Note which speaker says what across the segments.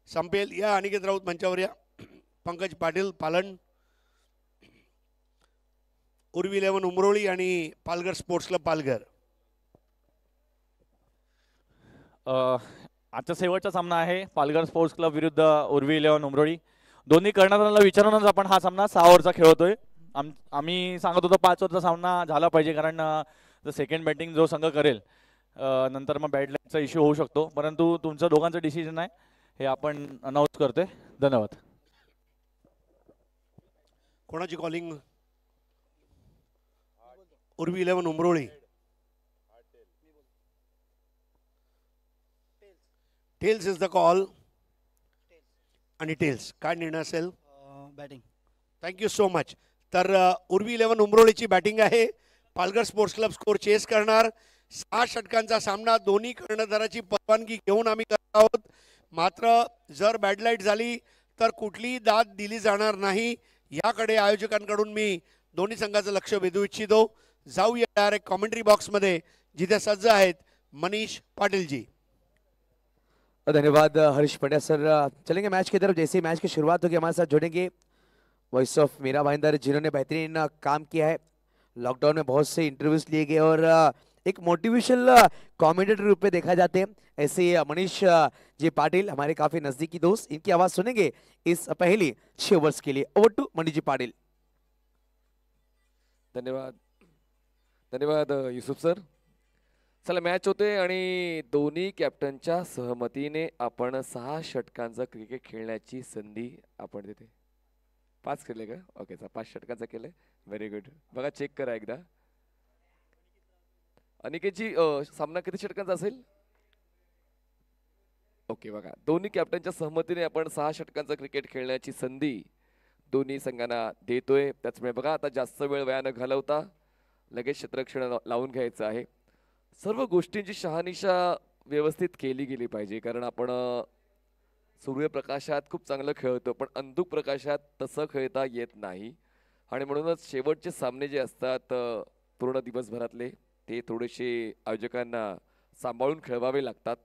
Speaker 1: संपेल. या अनिकेत राऊत मंचावर या. पंकज पाटील पालन, उर्वी 11 उमरोळी आणि पालघर स्पोर्ट्स क्लब पालघर.
Speaker 2: आजचा शेवटचा सामना आहे पालघर स्पोर्ट्स क्लब विरुद्ध उर्वी 11 उमरोळी. दोन्ही कर्णधारांना विचारूनच आपण हा सामना 6 ओव्हरचा खेळतोय. आम्ही सांगत होतो 5 ओव्हरचा सामना झाला पाहिजे, कारण सेकंड बॅटिंग जो संघ करेल नंतर मग बॅट लाईनचा इश्यू होऊ शकतो. परंतु तुमचं दोघांचं डिसिजन आहे हे आपण अनाऊन्स करतोय. धन्यवाद.
Speaker 1: कोणाची calling? Urvi 11 Umroli. Tails is the call. आणि टेल्स काय निर्णय असेल?
Speaker 3: बॅटिंग.
Speaker 1: Thank you so much. तर उर्वी 11 उमरोळीची बॅटिंग आहे. Palghar sports club score chase करणार. 6 षटकांचा सामना दोन्ही कर्णधाराची परवानगी घेऊन आम्ही करत आहोत. मात्र जर बॅड लाईट झाली तर कुठलीही दाद दिली जाणार नाही. याकडे आयोजकांकडून मी दोन्ही संघाचं लक्ष वेधू इच्छितो. जाऊया डायरेक्ट कॉमेंट्री बॉक्समध्ये, जिथे सज्ज आहेत मनीष पाटिल जी.
Speaker 4: धन्यवाद हरीश पंड्या सर. चलेंगे मैच की तरफ. जैसे ही मैच की शुरुआत होगी हमारे साथ जुड़ेंगे वॉइस ऑफ मीरा भाईंदर, जिन्होंने बेहतरीन काम किया है. लॉकडाउन में बहुत से इंटरव्यूज लिए गए और एक मोटिवेशनल कमेंटेटर रूप में देखा जाते हैं. ऐसे मनीष जी पाटिल हमारे काफी नजदीकी दोस्त, इनकी आवाज सुनेंगे इस पहली 6 ओवर्स के लिए. Over to Manish ji Patil.
Speaker 5: धन्यवाद धन्यवाद युसुफ सर. चला मॅच होते आणि दोन्ही कॅप्टनच्या सहमतीने आपण 6 षटकांचा क्रिकेट खेळण्याची संधी आपण देते. 5 केले का? ओके, 5 षटकांचा केले. Very good. बघा चेक करा एकदा. अनिकेतजी सामना किती षटकांचा असेल? ओके, बघा दोन्ही कॅप्टनच्या सहमतीने आपण 6 षटकांचा क्रिकेट खेळण्याची संधी दोन्ही संघांना देतोय. त्याचमुळे बघा आता जास्त वेळ वाया न घालवता लगेच क्षेत्ररक्षण लावून घ्यायचं आहे. सर्व गोष्टींची शहानिशा व्यवस्थित केली गेली पाहिजे, कारण आपण सूर्यप्रकाशात खूप चांगलं खेळतो पण अंधुक प्रकाशात तसं खेळता येत नाही. आणि म्हणूनच शेवटचे सामने जे असतात पूर्ण दिवसभरातले ते थोडेसे आयोजकांना सांभाळून खेळवावे लागतात.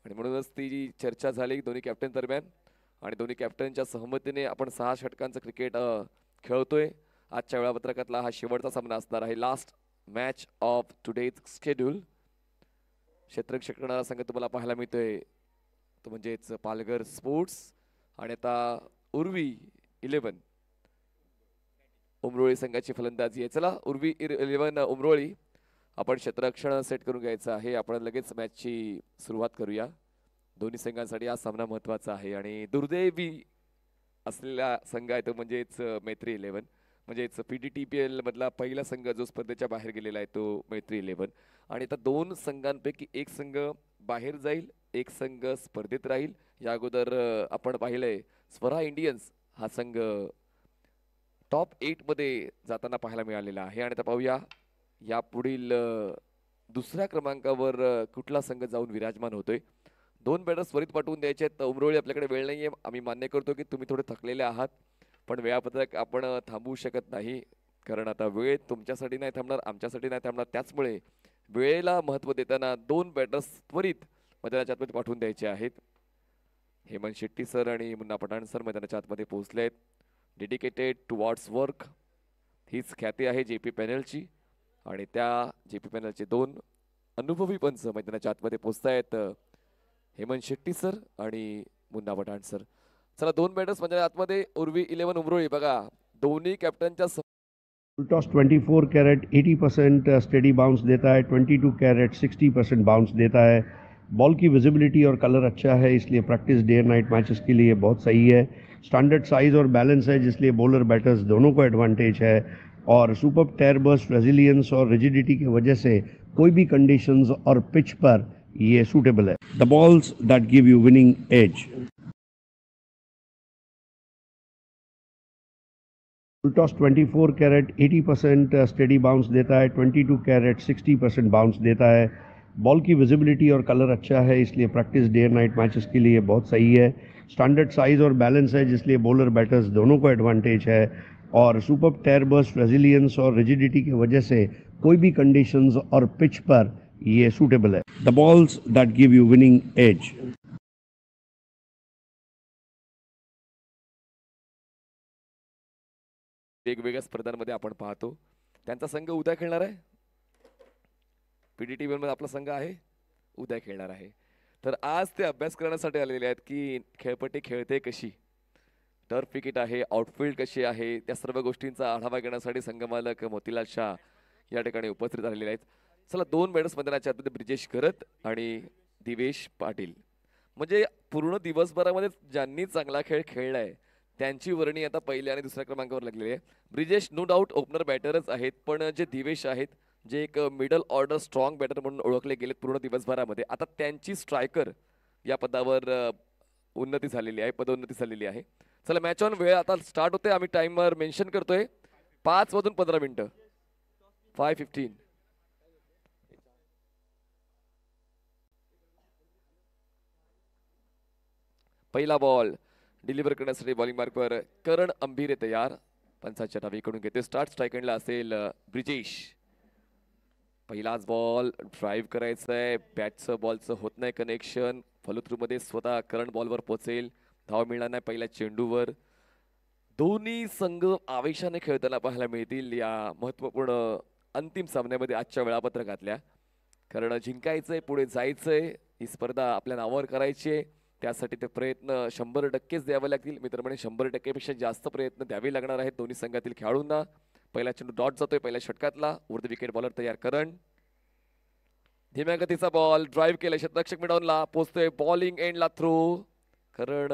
Speaker 5: आणि म्हणूनच ती जी चर्चा झाली दोन्ही कॅप्टन दरम्यान आणि दोन्ही कॅप्टनच्या सहमतीने आपण 6 षटकांचं क्रिकेट खेळतोय. आजच्या वेळापत्रकातला हा शेवटचा सामना असणार आहे. Last match of today's schedule. क्षेत्ररक्षक करणारा संघ तुम्हाला पाहायला मिळतोय तो म्हणजेच पालघर स्पोर्ट्स. आणि आता उर्वी 11 उमरोळी संघाची फलंदाजी आहे. चला उर्वी 11 उमरोळी आपण क्षेत्ररक्षण सेट करून घ्यायचं आहे. आपण लगेच मॅचची सुरुवात करूया. दोन्ही संघांसाठी हा सामना महत्त्वाचा आहे आणि दुर्दैवी असलेला संघ आहे तो म्हणजेच मैत्री 11, म्हणजेच PDTPL मधला पहिला संघ जो स्पर्धेच्या बाहेर गेलेला आहे तो मैत्री 11. आणि आता 2 संघांपैकी एक संघ बाहेर जाईल, एक संघ स्पर्धेत राहील. या अगोदर आपण पाहिलंय स्वरा इंडियन्स हा संघ टॉप 8 मध्ये जाताना पाहायला मिळालेला आहे. आणि आता पाहूया या पुढील दुसऱ्या क्रमांकावर कुठला संघ जाऊन विराजमान होतोय. 2 बॅटर्स त्वरित पाठवून द्यायचे आहेत. उमरोळी आपल्याकडे वेळ नाहीये. आम्ही मान्य करतो की तुम्ही थोडे थकलेले आहात, पण वेळापत्रक आपण थांबवू शकत नाही, कारण आता वेळ तुमच्यासाठी नाही थांबणार, आमच्यासाठी नाही थांबणार. त्याचमुळे वेळेला महत्त्व देताना 2 बॅटर्स त्वरित मैदानाच्या आतमध्ये पाठवून द्यायचे आहेत. हेमंत शेट्टी सर आणि मुन्ना पठाण सर मैदानाच्या आतमध्ये पोहोचले आहेत. डेडिकेटेड टुवर्ड्स वर्क हीच ख्याती आहे JP पॅनलची. आणि त्या JP पॅनलचे 2 अनुभवी पंच मैदानाच्या आतमध्ये पोहोचतायत, हेमंत शेट्टी सर आणि मुन्ना पठाण सर. चला 2 बॅटर्स म्हणजे आतमध्ये उर्वी 11 उमरोळी. बघा दोन्ही कॅप्टनच्या
Speaker 1: टॉस 24 कैरेट 80% स्टेडी बाउंस देता है, 22 कैरेट 60% बाउंस देता है. बॉल की विजिबिलिटी और कलर अच्छा है, इसलिए प्रैक्टिस डे नाइट मैचेस के लिए बहुत सही है. स्टैंडर्ड साइज और बैलेंस है, जिसलिए बॉलर बैटर्स दोनों को एडवांटेज है. और सुपर टेयर बर्स्ट, रेजिलियंस और रिजिडिटी की वजह से कोई भी कंडीशंस और पिच पर ये सूटेबल है. The balls that give you winning edge. Toss 24 carat 80% steady bounce देता है, 22 कैरेट 60% बाउंस देता है. बॉल की विजिबिलिटी और कलर अच्छा है, इसलिए प्रैक्टिस डे नाइट मैचेस के लिए बहुत सही है. स्टैंडर्ड साइज और बैलेंस है, जिसलिए बॉलर बैटर्स दोनों को एडवांटेज है. और सुपर टेयर बर्स्ट, रेजिलियंस और रिजिडिटी की वजह से कोई भी कंडीशंस और पिच पर ये सूटेबल है. The balls that give you winning edge.
Speaker 5: वेगवेगळ्या स्पर्धांमध्ये आपण पाहतो. त्यांचा संघ उद्या खेळणार आहे. PDT मध्ये आपला संघ आहे, उद्या खेळणार आहे. तर आज ते अभ्यास करण्यासाठी आलेले आहेत की खेळपट्टी खेळते कशी, टर्फ विकेट आहे, आउटफील्ड कशी आहे, त्या सर्व गोष्टींचा आढावा घेण्यासाठी संघमालक मोतीलाल शाह या ठिकाणी उपस्थित झालेले आहेत. चला, 2 मेडल्स मैदानाच्या आतमध्ये ब्रिजेश करत आणि दिवेश पाटील. म्हणजे पूर्ण दिवसभरामध्ये ज्यांनी चांगला खेळ खेळलाय त्यांची वर्णी आता पहिल्या आणि दुसऱ्या क्रमांकावर लागलेली आहे. ब्रिजेश नो डाऊट ओपनर बॅटरच आहेत, पण जे दिवेश आहेत जे एक मिडल ऑर्डर स्ट्रॉंग बॅटर म्हणून ओळखले गेलेत पूर्ण दिवसभरामध्ये, आता त्यांची स्ट्रायकर या पदावर उन्नती झालेली आहे, पदोन्नती झालेली आहे. चला, मॅच ऑन वेळ आता स्टार्ट होते. आम्ही टाइमर मेन्शन करतोय 5:15 5:15. पहिला बॉल डिलिव्हर करण्यासाठी बॉलिंग मार्कवर करण अंभीरे तयार. पंचाच्या डावीकडून घेते स्टार्ट. स्ट्राईक एंडला असेल ब्रिजेश. पहिलाच बॉल ड्राईव्ह करायचं आहे, बॅटचं बॉलचं होत नाही कनेक्शन. फॉलोथ्रू मध्ये स्वतः करण बॉलवर पोहोचेल, धाव मिळणार नाही पहिल्या चेंडूवर. दोन्ही संघ आवेशाने खेळताना पाहायला मिळतील या महत्वपूर्ण अंतिम सामन्यामध्ये आजच्या वेळापत्रकातल्या. कारण जिंकायचंय, पुढे जायचंय, ही स्पर्धा आपल्या नावावर करायची आहे. त्यासाठी ते प्रयत्न 100%च द्यावे लागतील. मित्र म्हणे 100% पेक्षा जास्त प्रयत्न द्यावे लागणार आहेत दोन्ही संघातील खेळाडूंना. पहिला चेंडू डॉट जातोय पहिल्या षटकातला. उर्ध विकेट बॉलर तयार करण. धीम्या गतीचा बॉल ड्राईव्ह केला, क्षेत्ररक्षक मिडॉनला पोहोचतोय. बॉलिंग एंडला थ्रो. करण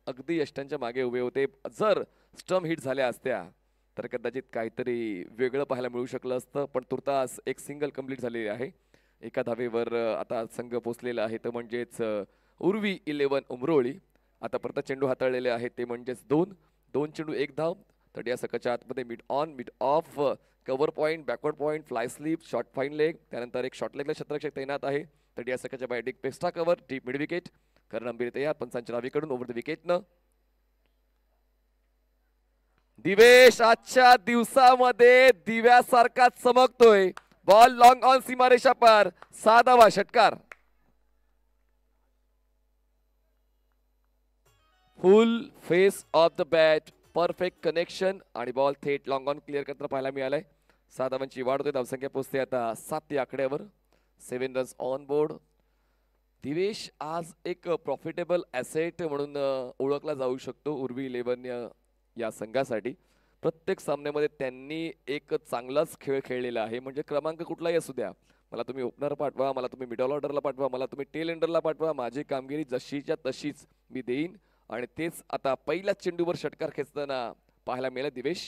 Speaker 5: अगदी यष्टांच्या मागे उभे होते. जर स्टंप हिट झाल्या असत्या तर कदाचित काहीतरी वेगळं पाहायला मिळू शकलं असतं, पण तुर्तास एक सिंगल कंप्लीट झालेली आहे. एका धावेवर आता संघ पोहोचलेला आहे, तर म्हणजेच उर्वी 11 उमरोळी. आता परत चेंडू हाताळलेले आहेत ते म्हणजेच 2 चेंडू 1 धाव. तर या सकाळच्या आतमध्ये mid on mid of, cover point, backward point, fly sleep, short fine leg. त्यानंतर एक शॉर्ट लेगला क्षेत्ररक्षक तैनात आहे. तर या सकाळच्या बाय पेस्टा cover, deep mid wicket. Karan Ambhire तयार पंचांच्या डावीकडून ओव्हर द विकेटनं. दिवेश आजच्या दिवसामध्ये दिव्यासारखा चमकतोय. बॉल लॉंग ऑन सीमारेषा पार, 6 धावा, षटकार. Full face of the bat, perfect connection आणि बॉल थेट लॉंग ऑन क्लिअर करताना पाहायला मिळालाय. 6 धावांची वाढ होते. धावसंख्या पोहोचते आता 7 या आकड्यावर. 7 रन्स ऑन बोर्ड. दिवेश आज एक प्रॉफिटेबल ॲसेट म्हणून ओळखला जाऊ शकतो उर्वी 11 या संघासाठी. प्रत्येक सामन्यामध्ये त्यांनी एक चांगलाच खेळ खेळलेला आहे. म्हणजे क्रमांक कुठलाही असू द्या, मला तुम्ही ओपनर पाठवा, मला तुम्ही मिडल ऑर्डरला पाठवा, मला तुम्ही टेल एंडरला पाठवा, माझी कामगिरी जशीच्या तशीच मी देईन. आणि तेच आता पहिल्या चेंडूवर षटकार खेचताना पाहायला मिळालं. दिवेश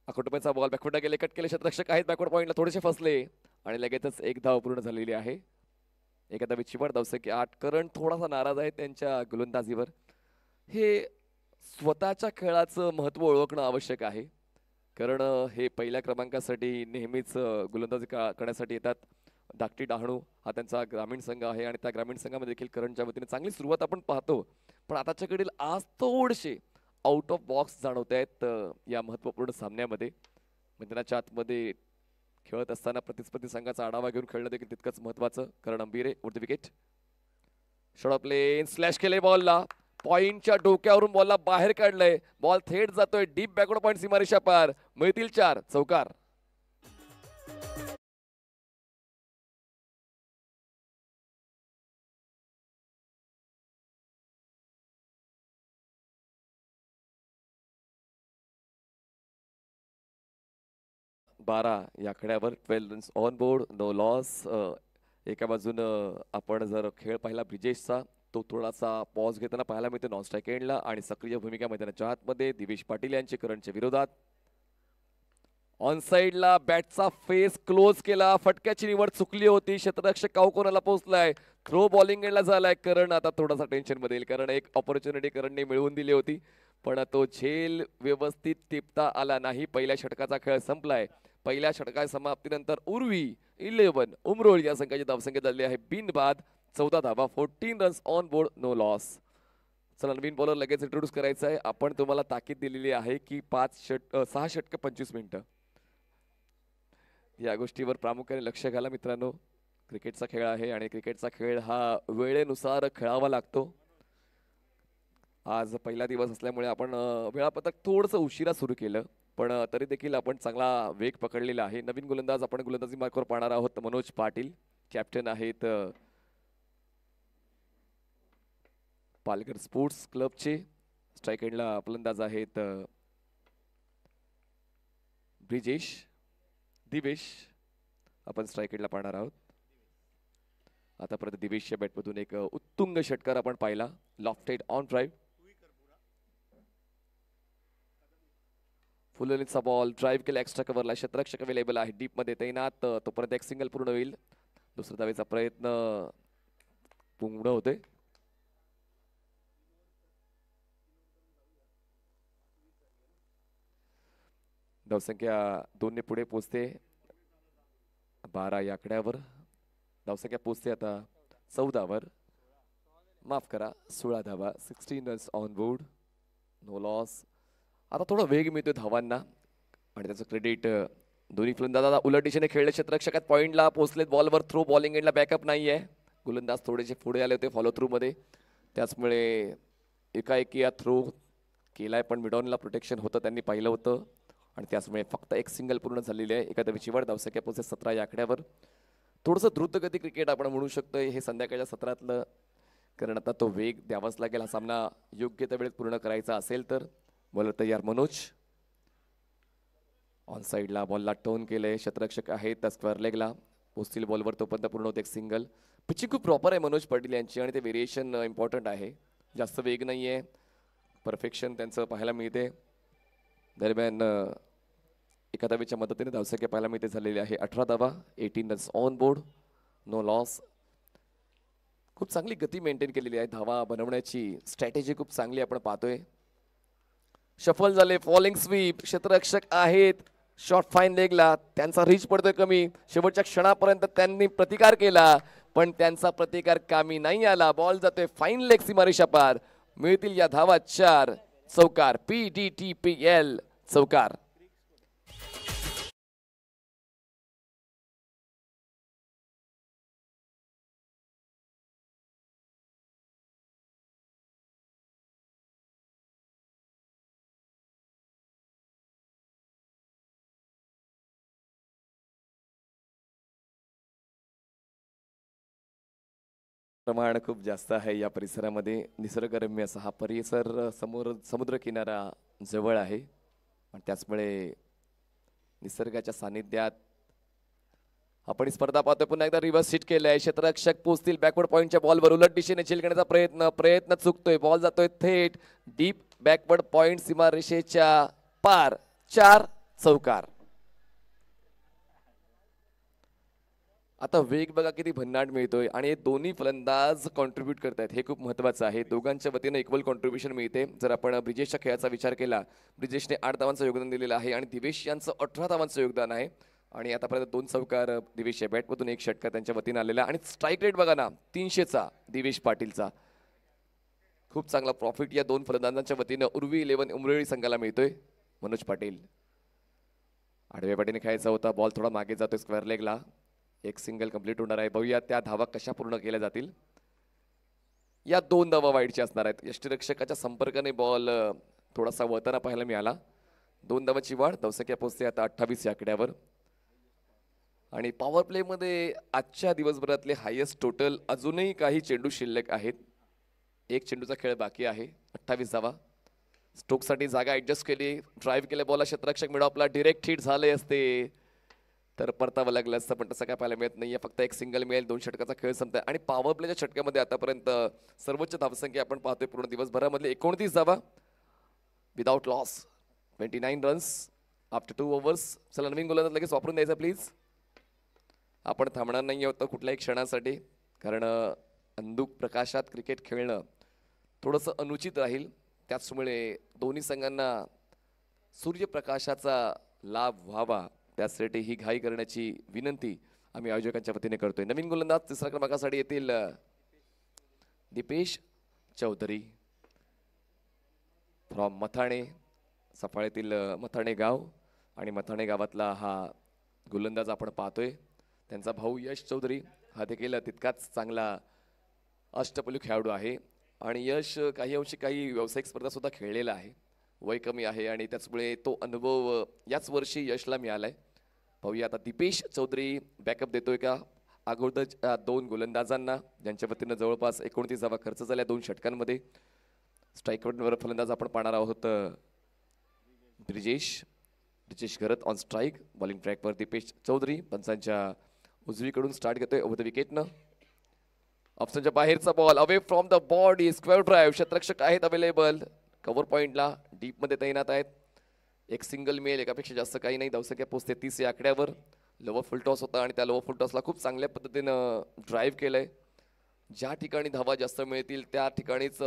Speaker 5: अकोटोपेचा बॉल बॅकवर्डला गेले, कट केले, क्षेत्ररक्षक आहेत बॅकवर्ड पॉईंटला, थोडेसे फसले आणि लगेचच 1 धाव पूर्ण झालेली आहे. एका धावेची वाढ, धावसंख्या 8. करण थोडासा नाराज आहे त्यांच्या गोलंदाजीवर. हे स्वतःच्या खेळाचं महत्त्व ओळखणं आवश्यक आहे. कारण हे पहिल्या क्रमांकासाठी नेहमीच गोलंदाजी करण्यासाठी येतात. धाकटी डहाणू हा त्यांचा ग्रामीण संघ आहे आणि त्या ग्रामीण संघामध्ये देखील करणच्या वतीने चांगली सुरुवात आपण पाहतो. पण आताच्या कडील आज थोडेसे आउट ऑफ बॉक्स जाणवत आहेत या महत्त्वपूर्ण सामन्यामध्ये. मैदानाच्या आतमध्ये खेळत असताना प्रतिस्पर्धी संघाचा आढावा घेऊन खेळणं देखील तितकंच महत्त्वाचं. करण अंभीरे उर्ध विकेट. शॉर्ट प्लेन स्लॅश केले, बॉलला पॉइंटच्या डोक्यावरून बॉलला बाहेर काढलंय. बॉल थेट जातोय डीप बॅकवर्ड पॉइंट सीमारेषा पार. मिळतील 4 चौकार. बारा या आकड्यावर 12 runs on board, no loss. एका बाजूनं आपण जर खेळ पाहिला ब्रिजेशचा, तो थोडासा पॉज घेताना पाहायला मिळतो नॉन स्ट्राईक एंडला आणि सक्रिय भूमिका मैदानाच्या आतमध्ये दिवेश पाटील यांचे करणच्या विरोधात. ऑन साइडला बॅटचा फेस क्लोज केला, फटक्याची निवड चुकली होती, क्षेत्ररक्षक कावकोनाला पोहोचलाय, थ्रो बॉलिंग एंडला झालाय. करण आता थोडासा टेन्शन मध्ये येईल कारण एक ऑपॉर्च्युनिटी करणने मिळवून दिली होती पण तो झेल व्यवस्थित टिपता आला नाही. पहिल्या षटकाचा खेळ संपलाय. पहिल्या षटका समाप्तीनंतर उर्वी 11 उमरोळी या संघाची धावसंख्या झाली आहे बिनबाद 14 धावा, 14 runs on board, no loss. चला, नवीन बॉलर लगेच इंट्रोड्यूस करायचा आहे. आपण तुम्हाला ताकीद दिलेली आहे की 6 षटक 25 मिनिटं. या गोष्टीवर प्रामुख्याने लक्ष घाला मित्रांनो. क्रिकेटचा खेळ आहे आणि क्रिकेटचा खेळ हा वेळेनुसार खेळावा लागतो. आज पहिला दिवस असल्यामुळे आपण वेळापत्रक थोडंसं उशिरा सुरू केलं, पण तरी देखील आपण चांगला वेग पकडलेला आहे. नवीन गोलंदाज आपण गोलंदाजी मार्कवर पाहणार आहोत. मनोज पाटील कॅप्टन आहेत पालघर स्पोर्ट्स क्लबचे. स्ट्राईक एंडला फलंदाज आहेत ब्रिजेश दिवेश. आपण स्ट्राईक एंडला पाहणार आहोत. आतापर्यंत दिवेशच्या बॅटमधून एक उत्तुंग षटकार आपण पाहिला, लॉफ्टेड ऑन ड्राईव्ह. फुलनीचा बॉल ड्राईव्ह केला एक्स्ट्रा कव्हरला. क्षेत्ररक्षक अवेलेबल आहे डीप मध्ये तैनात. तोपर्यंत एक सिंगल पूर्ण होईल. दुसऱ्या धावेचा प्रयत्न पूर्ण होते. धावसंख्या 2 ने पुढे पोहोचते 12 या आकड्यावर. धावसंख्या पोहोचते आता 14 वर. माफ करा 16 धावा. 16 runs on board, no loss. आता थोडा वेग मिळतोय धावांना आणि त्याचं क्रेडिट दोन्ही फलंदाज उलट दिशेने खेळले. क्षेत्ररक्षकात पॉईंटला पोहोचलेत. बॉलवर थ्रो, बॉलिंग एंडला बॅकअप नाही आहे. गोलंदाज थोडेसे पुढे आले होते फॉलो थ्रू मध्ये, त्याचमुळे एकाएकी या थ्रो केलाय, पण मिडॉनला प्रोटेक्शन होतं त्यांनी पाहिलं होतं आणि त्याचमुळे फक्त एक सिंगल पूर्ण झालेली आहे. एका धावेची वाढ. धावसंख्या पोहोचते 17 या आकड्यावर. थोडंसं द्रुतगती क्रिकेट आपण म्हणू शकतो हे संध्याकाळच्या सत्रातलं, कारण आता तो वेग द्यावाच लागेल. हा सामना योग्य त्या वेळेत पूर्ण करायचा असेल तर. बॉलर तयार मनोज. ऑन साईडला बॉलला टर्न केलंय. क्षेत्ररक्षक आहेत स्क्वेअर लेगला. पोस्टिल बॉलवर तोपर्यंत पूर्ण होते एक सिंगल. पिचिंग खूप प्रॉपर आहे मनोज पाटील यांची आणि ते व्हेरिएशन इम्पॉर्टंट आहे. जास्त वेग नाही आहे, परफेक्शन त्यांचं पाहायला मिळते. दरम्यान एका धावेच्या मदतीने धावसंख्या पाहायला मिळते झालेली आहे 18 धावा. 18 runs on board, no loss. खूप चांगली गती मेंटेन केलेली आहे. धावा बनवण्याची स्ट्रॅटेजी खूप चांगली आपण पाहतोय. शफल झाले, फॉलिंग स्वीप. क्षेत्ररक्षक आहेत शॉर्ट फाईन लेगला. त्यांचा रीच पडतोय कमी. शेवटच्या क्षणापर्यंत त्यांनी प्रतिकार केला, पण त्यांचा प्रतिकार कामी नाही आला. बॉल जातोय फाईन लेग सीमारेषा पार. मिळतील या धावा 4. चौकार. PDTPL चौकार. प्रमाण खूप जास्त आहे या परिसरामध्ये. निसर्गरम्य असा हा परिसर, समोर समुद्र किनारा जवळ आहे आणि त्याचमुळे निसर्गाच्या सानिध्यात आपण स्पर्धा पाहतोय. पुन्हा एकदा रिव्हर्स हिट केलंय. क्षेत्ररक्षक पोहोचतील बॅकवर्ड पॉईंटच्या बॉलवर. उलट दिशेने झेल घेण्याचा प्रयत्न चुकतोय. बॉल जातोय थेट डीप बॅकवर्ड पॉईंट सीमारेषेच्या पार. 4. चौकार. आता वेग बघा किती भन्नाट मिळतोय आणि दोन्ही फलंदाज कॉन्ट्रीब्यूट करतायत, हे खूप महत्त्वाचं आहे. दोघांच्या वतीने इक्वल कॉन्ट्रीब्युशन मिळते. जर आपण ब्रिजेशच्या खेळाचा विचार केला, ब्रिजेशने 8 धावांचं योगदान दिलेलं आहे आणि दिवेश यांचं 18 धावांचं योगदान आहे आणि आतापर्यंत 2 चौकार दिवेशच्या बॅटमधून, 1 षटकार त्यांच्या वतीने आलेला आणि स्ट्राईक रेट बघा ना 300चा दिवेश पाटीलचा. खूप चांगला प्रॉफिट या 2 फलंदाजांच्या वतीने उर्वी 11 उमरेळी संघाला मिळतोय. मनोज पाटील आडव्या पाटीने खेळायचा होता. बॉल थोडा मागे जातोय स्क्वेअर लेगला. एक सिंगल कंप्लीट होणार आहे. बघूया त्या धावा कशा पूर्ण केल्या जातील. या 2 धावा वाईडच्या असणार आहेत. यष्टीरक्षकाच्या संपर्काने बॉल थोडासा वळताना पाहायला मिळाला. 2 धावाची वाढ. धावसंख्या पोहोचते आता 28 या आकड्यावर आणि पॉवर प्ले मध्ये आजच्या दिवसभरातले हायेस्ट टोटल. अजूनही काही चेंडू शिल्लक आहेत. 1 चेंडूचा खेळ बाकी आहे. 28 धावा. स्ट्रोकसाठी जागा ऍडजस्ट केली. ड्राईव्ह केले बॉल. क्षेत्ररक्षक मिड ऑफला डिरेक्ट हिट झाले असते तर परतावं लागलं असतं, पण तसं काय पाहायला मिळत नाहीये. फक्त 1 सिंगल मिळेल. 2 षटकाचा खेळ संपताय आणि पॉवर प्लेच्या षटकामध्ये आतापर्यंत सर्वोच्च धावसंख्या आपण पाहतोय पूर्ण दिवसभरामधले 29 धावा without loss. 29 runs after 2 overs. चला नवीन गोलंदाज लगेच वापरून द्यायचा प्लीज. आपण थांबणार नाही आहोत कुठल्याही क्षणासाठी, कारण अंधुक प्रकाशात क्रिकेट खेळणं थोडंसं अनुचित राहील. त्याचमुळे दोन्ही संघांना सूर्यप्रकाशाचा लाभ व्हावा त्यासाठी ही घाई करण्याची विनंती आम्ही आयोजकांच्या वतीने करतोय. नवीन गोलंदाज 3ऱ्या क्रमांकासाठी येतील दीपेश चौधरी फ्रॉम मथाणे. सफाळ्यातील मथाणे गाव आणि मथाणे गावातला हा गोलंदाज आपण पाहतोय. त्यांचा भाऊ यश चौधरी हा देखील तितकाच चांगला अष्टपैलू खेळाडू आहे. आणि यश काही अंशी काही व्यावसायिक स्पर्धा सुद्धा खेळलेला आहे. वय कमी आहे आणि त्याचमुळे तो अनुभव याच वर्षी यशला मिळालाय. पाहूया आता दीपेश चौधरी बॅकअप देतोय का अगोदर दोन गोलंदाजांना, ज्यांच्या वतीनं जवळपास 29 खर्च झाल्या 2 षटकांमध्ये. स्ट्राईकवर फलंदाज आपण पाहणार आहोत ब्रिजेश घरत ऑन स्ट्राईक. बॉलिंग ट्रॅकवर दीपेश चौधरी पंचांच्या उजवीकडून स्टार्ट घेतोय ओव्हर द विकेटनं. ऑप्शनच्या बाहेरचा ball away from the body square drive. क्षेत्ररक्षक आहेत अवेलेबल कव्हर पॉइंटला, डीप मध्ये तैनात आहेत. एक सिंगल मेल, एकापेक्षा जास्त काही नाही. धावसंख्या पोहोचते 30 या आकड्यावर. लोवर फुल टॉस होता आणि त्या लोवर फुल टॉसला खूप चांगल्या पद्धतीनं ड्राईव्ह केलंय. ज्या ठिकाणी धावा जास्त मिळतील त्या ठिकाणीच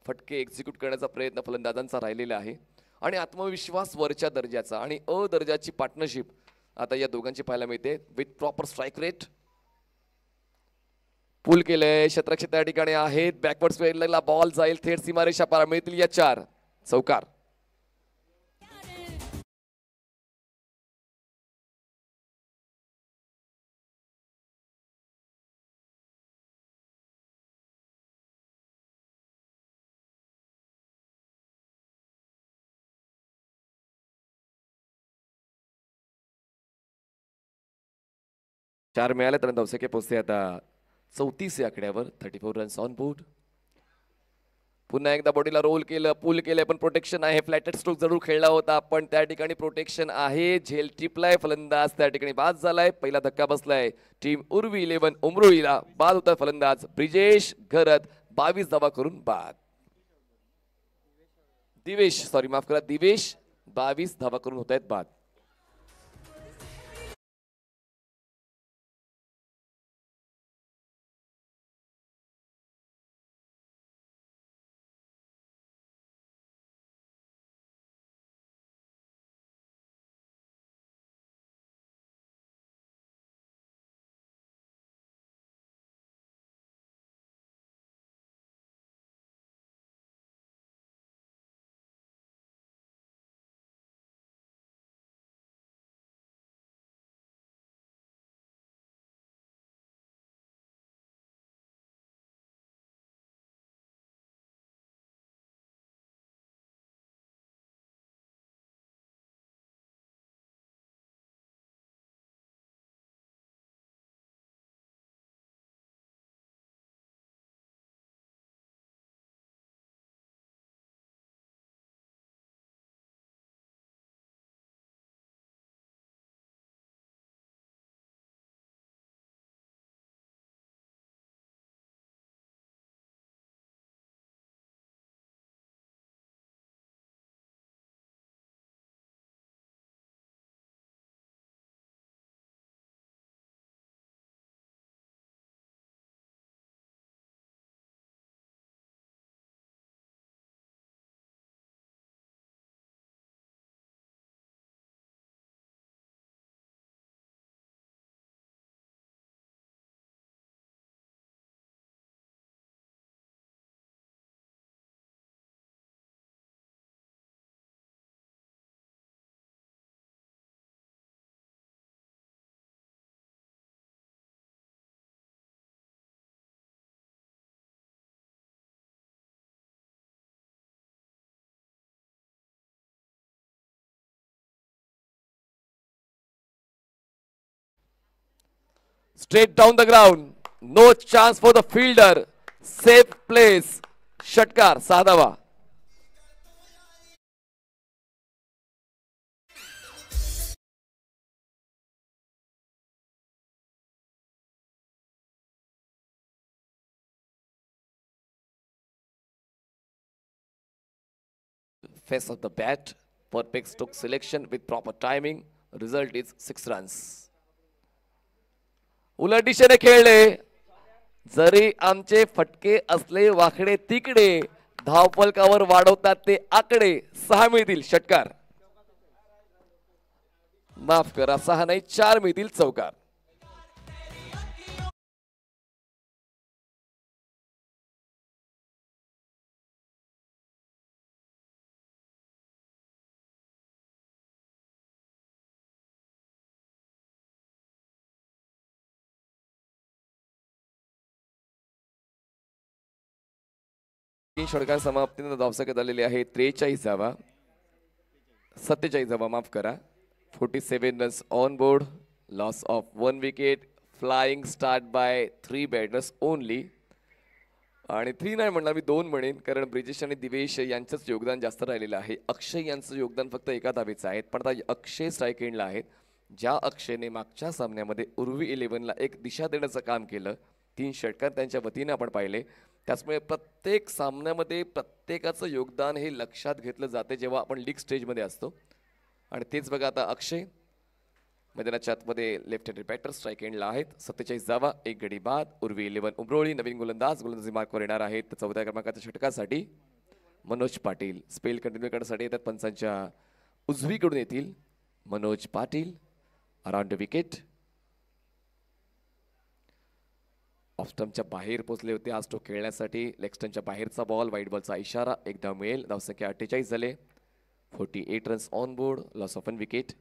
Speaker 5: फटके एक्झिक्यूट करण्याचा प्रयत्न फलंदाजांचा राहिलेला आहे. आणि आत्मविश्वास वरच्या दर्जाचा आणि अ दर्जाची पार्टनरशिप आता या दोघांची पाहायला मिळते. With proper strike rate. Pull केलंय, क्षेत्ररक्षक त्या ठिकाणी आहेत. बॅकवर्ड स्क्वेअरला बॉल जाईल, थेट सीमारेषा पार. मिळतील या 4 चौकार. चार मिळाले तर धावसंख्या पोहोचते आता 34 या आकड्यावर. 34 रन्स ऑन बोर्ड. पुन्हा एकदा बॉडीला रोल केलं, पुल केलंय, पण प्रोटेक्शन आहे. फ्लॅटेड स्ट्रोक जरूर खेळला होता पण त्या ठिकाणी प्रोटेक्शन आहे. झेल टिपलाय, फलंदाज त्या ठिकाणी बाद झालाय. पहिला धक्का बसलाय टीम उर्वी 11 उमरोळीला. बाद होता फलंदाज ब्रिजेश घरत 22 धावा करून बाद. दिवेश 22 धावा करून होत आहेत बाद. Straight down the ground. No chance for the fielder. Safe place. षटकार 6 धावा. Face of the bat. Perfect stroke selection with proper timing. Result is 6 runs. उलट दिशेने खेळले. जरी आमचे फटके असले वाकडे तिकडे, धावफलकावर वाढवतात ते आकडे. 6 मिळतील षटकार. माफ करा, 6 नाही 4 मिळतील चौकार. 3 षटकां समाप्तीनंतर धावसंख्या झालेली आहे 43 धावा, 47 धावा माफ करा. 47 runs on board, loss of 1 wicket, flying start by 3 batters only. आणि 3 नाही म्हणणार मी 2 म्हणेन, कारण ब्रिजेश आणि दिवेश यांचंच योगदान जास्त राहिलेलं आहे. अक्षय यांचं योगदान फक्त एका धावेचं आहे, पण आता अक्षय स्ट्राईक एंडला आहेत. ज्या अक्षयने मागच्या सामन्यामध्ये उर्वी 11ला एक दिशा देण्याचं काम केलं, 3 षटकार त्यांच्या वतीने आपण पाहिले. त्याचमुळे प्रत्येक सामन्यामध्ये प्रत्येकाचं योगदान हे लक्षात घेतलं जाते जेव्हा आपण लीग स्टेजमध्ये असतो. आणि तेच बघा आता अक्षय मैदानाच्या आतमध्ये लेफ्ट हँडेड बॅटर स्ट्राईक एंडला आहेत. 47 धावा, 1 गडी बाद. उर्वी 11 उमरोळी नवीन गोलंदाजी मार्कवर येणार आहेत. 4थ्या क्रमांकाच्या षटकासाठी मनोज पाटील स्पेल कंटिन्यू करण्यासाठी येतात. पंचांच्या उजवीकडून येतील Manoj Patil. Around wicket, off स्टंपच्या बाहेर पोहोचले होते. आज तो खेळण्यासाठी लेग स्टंपच्या बाहेरचा बॉल, व्हाईट बॉलचा इशारा. एक धाव मिळेल. धावसंख्या 48 झाले. 48 runs on board, loss of 1 wicket.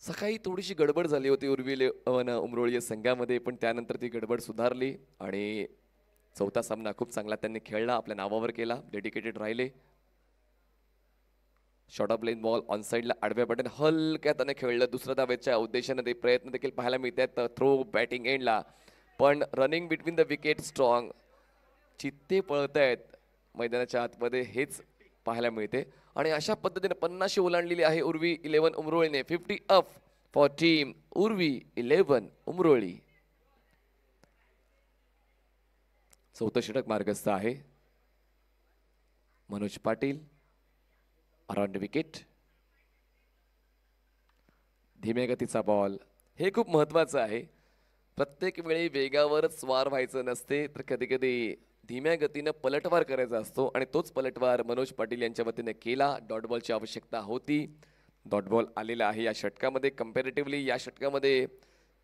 Speaker 5: सकाळी थोडीशी गडबड झाली होती उर्वी 11 उमरोळी संघामध्ये, पण त्यानंतर ती गडबड सुधारली आणि 4था सामना खूप चांगला त्यांनी खेळला, आपल्या नावावर केला, डेडिकेटेड राहिले. Short of lane ball on साईडला आडव्या बटन हलक्या त्याने खेळलं. दुसऱ्या धावेच्या उद्देशाने ते प्रयत्न देखील पाहायला मिळतात. थ्रो बॅटिंग एंडला, पण running between the wicket strong. चित्ते पळत आहेत मैदानाच्या आतमध्ये, हेच पाहायला मिळते. आणि अशा पद्धतीने 50 ओलांडलेली आहे Urvi 11 उमरोळीने. 50 up for team Urvi 11 Umroli. 4थं षटक मार्गस्थ आहे. Manoj Patil around wicket. धीम्या गतीचा बॉल, हे खूप महत्वाचं आहे. प्रत्येक वेळी वेगावरच स्वार व्हायचं नसते, तर कधी कधी धीम्या गतीनं पलटवार करायचा असतो आणि तोच पलटवार मनोज पाटील यांच्या वतीने केला. डॉट बॉलची आवश्यकता होती, डॉट बॉल आलेला आहे या षटकामध्ये. कंपॅरेटिव्हली या षटकामध्ये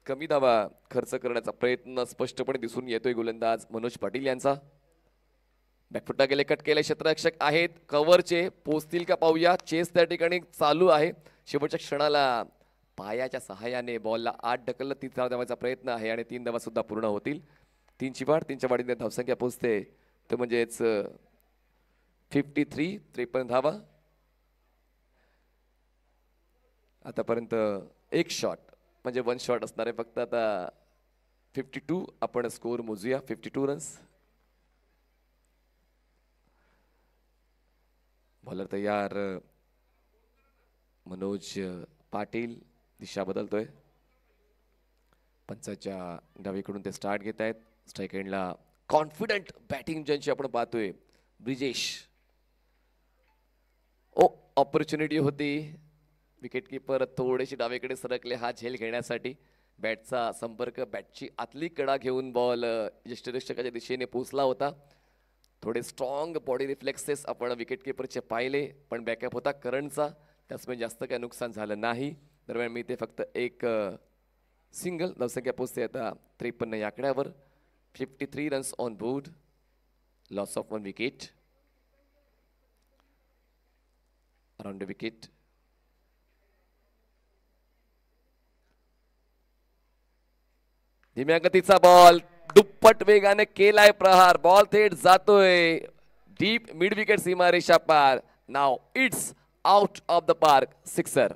Speaker 5: कमी धावा खर्च करण्याचा प्रयत्न स्पष्टपणे दिसून येतोय गोलंदाज मनोज पाटील यांचा. बॅकफुटला गेले, कट केले, क्षेत्ररक्षक आहेत कव्हरचे, पोचतील का पाहूया. चेस त्या ठिकाणी चालू आहे. शेवटच्या क्षणाला पायाच्या सहाय्याने बॉलला आत ढकललं. 3 धावा द्यायचा प्रयत्न आहे आणि 3 धावा सुद्धा पूर्ण होतील. 3ची वाढ, 3च्या वाढीने धावसंख्या पोहोचते तर म्हणजेच 53, 53 धावा. आतापर्यंत एक शॉट म्हणजे 1 शॉट असणार आहे फक्त. आता 52 आपण स्कोर मोजूया. 52 रन्स. बॉलर तयार मनोज पाटील. दिशा बदलतोय. पंचाच्या डावीकडून ते स्टार्ट घेत आहेत. स्ट्राईक एंडला कॉन्फिडंट बॅटिंग ज्यांची आपण पाहतोय ब्रिजेश. ऑपॉर्च्युनिटी होती. विकेट कीपर थोडेसे डावीकडे सरकले हा झेल घेण्यासाठी. बॅटचा संपर्क, बॅटची आतली कडा घेऊन बॉल यष्टिरक्षकाच्या दिशेने पोहोचला होता. थोडे स्ट्रॉंग बॉडी रिफ्लेक्सेस आपण विकेट कीपरचे पाहिले, पण बॅकअप होता करंटचा, त्याचमुळे जास्त काय नुकसान झालं नाही. दरम्यान मी ते फक्त एक सिंगल. धावसंख्या पोहोचते आता 53 या आकड्यावर. 53 runs on board, loss of 1 wicket. Around wicket. धीम्या गतीचा बॉल, दुप्पट वेगाने केलाय प्रहार. बॉल थेट जातोय डीप मिड विकेट सीमारेषा पार. नाव it's out of the park, sixer.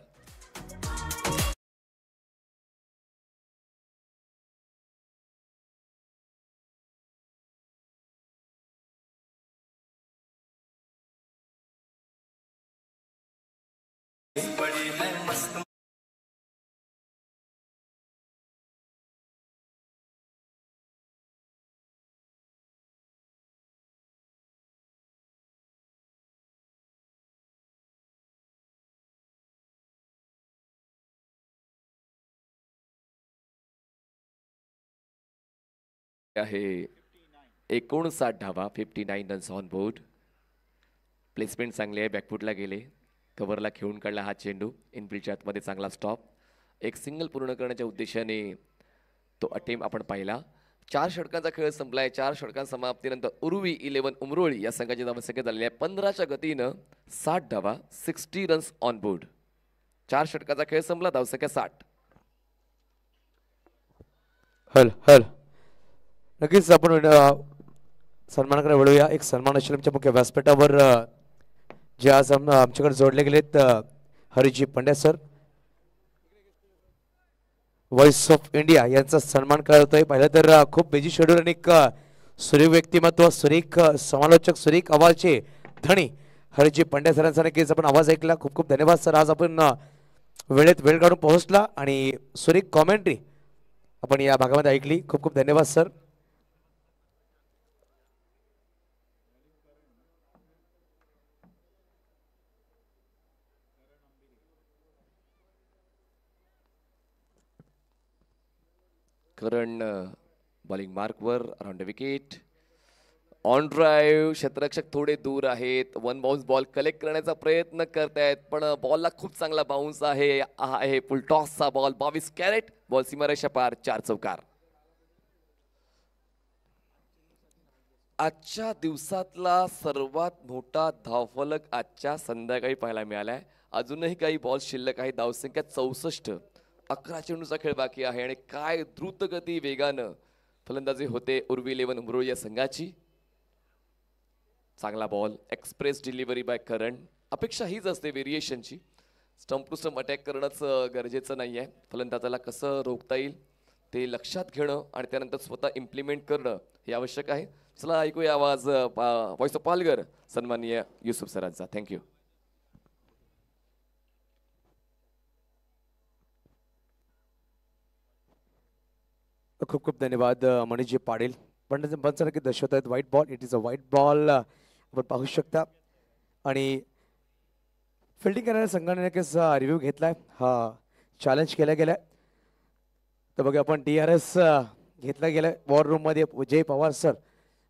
Speaker 5: आहे 59 धावा. 59 रन्स ऑन बोर्ड. प्लेसमेंट चांगली आहे. बॅकफुटला गेले, कव्हरला खेळून काढला हा चेंडू. इनफिल्डच्या आतमध्ये चांगला स्टॉप. एक सिंगल पूर्ण करण्याच्या उद्देशाने तो अटेम्प्ट आपण पाहिला. 4 षटकांचा खेळ संपलाय. 4 षटकां समाप्तीनंतर उर्वी 11 उमरोळी या संघाची धावसंख्या झालेली आहे 15च्या गतीनं 60 धावा. 60 रन्स ऑन बोर्ड. 4 षटकाचा खेळ संपला, धावसंख्या 60.
Speaker 4: हल नक्कीच आपण सन्मानाकडे वळूया. एक सन्मान आश्रमच्या मुख्य व्यासपीठावर जे आज आमच्याकडे जोडले गेलेत Hariji Pandya sir, voice of India यांचा सन्मान करतोय. पहिलं तर खूप बिझी शेड्यूल आणि एक सुरेख व्यक्तिमत्व, सुरेख समालोचक, सुरेख आवाजचे धणी हरिजी पंड्या सरांचा नक्कीच आपण आवाज ऐकला. खूप खूप धन्यवाद सर. आज आपण वेळेत वेळ काढून पोहोचला आणि सुरेख कॉमेंट्री आपण या भागामध्ये ऐकली. खूप खूप धन्यवाद सर.
Speaker 5: करण बॉलिंग मार्कवर अराउंड विकेट. ऑन ड्राईव्ह, क्षेत्ररक्षक थोडे दूर आहेत. वन बाउन्स बॉल कलेक्ट करण्याचा प्रयत्न करतायत पण बॉलला खूप चांगला बाउन्स आहे. आहे फुल टॉसचा बॉल. 22 कॅरेट बॉल सीमारेषा पार. 4 चौकार. आजच्या दिवसातला सर्वात मोठा धावफलक आजच्या संध्याकाळी पाहायला मिळालाय. अजूनही काही बॉल शिल्लक आहे. धावसंख्या 64. 11 चेंडूचा खेळ बाकी आहे आणि काय द्रुतगती वेगानं फलंदाजी होते उर्वी 11 उमरोळी या संघाची. चांगला बॉल. एक्सप्रेस डिलिव्हरी बाय करण. अपेक्षा हीच असते व्हेरिएशनची. स्टंप टू स्टंप अटॅक करणंच गरजेचं नाही आहे. फलंदाजाला कसं रोखता येईल ते लक्षात घेणं आणि त्यानंतर स्वतः इम्प्लिमेंट करणं हे आवश्यक आहे. चला ऐकूया आवाज व्हॉइस ऑफ पालघर सन्माननीय युसुफ सरांचा. थँक्यू.
Speaker 4: खूप खूप धन्यवाद मनीषजी पाटील. पण नक्की दर्शवत आहेत white ball. It is a white ball आपण पाहू शकता. आणि फिल्डिंग करणाऱ्या संघाने नक्कीच रिव्ह्यू घेतलाय. हा चॅलेंज केला गेलाय. तर बघा आपण DRS घेतला गेलाय वॉर रूम मध्ये. जय पवार सर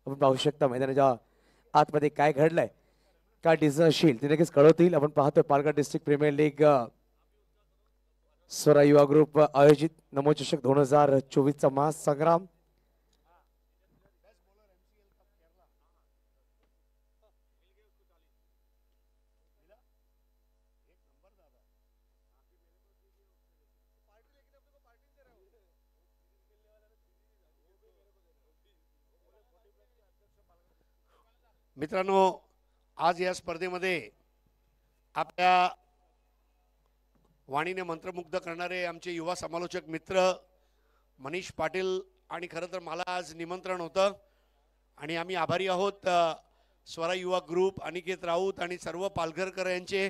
Speaker 4: आपण पाहू शकता मैदानाच्या आतमध्ये काय घडलंय, काय डिसिजन असतील ते नक्कीच कळवतील. आपण पाहतोय Palghar district premier league Swara Yuva group आयोजित नमो चषक 2024चा महासंग्राम.
Speaker 1: मित्रांनो, आज या स्पर्धेमध्ये आपल्या वाणीने मंत्रमुग्ध करणारे आमचे युवा समालोचक मित्र मनीष पाटील. आणि खरं तर मला आज निमंत्रण होतं आणि आम्ही आभारी आहोत स्वरा युवा ग्रुप, अनिकेत राऊत आणि सर्व पालघरकर यांचे,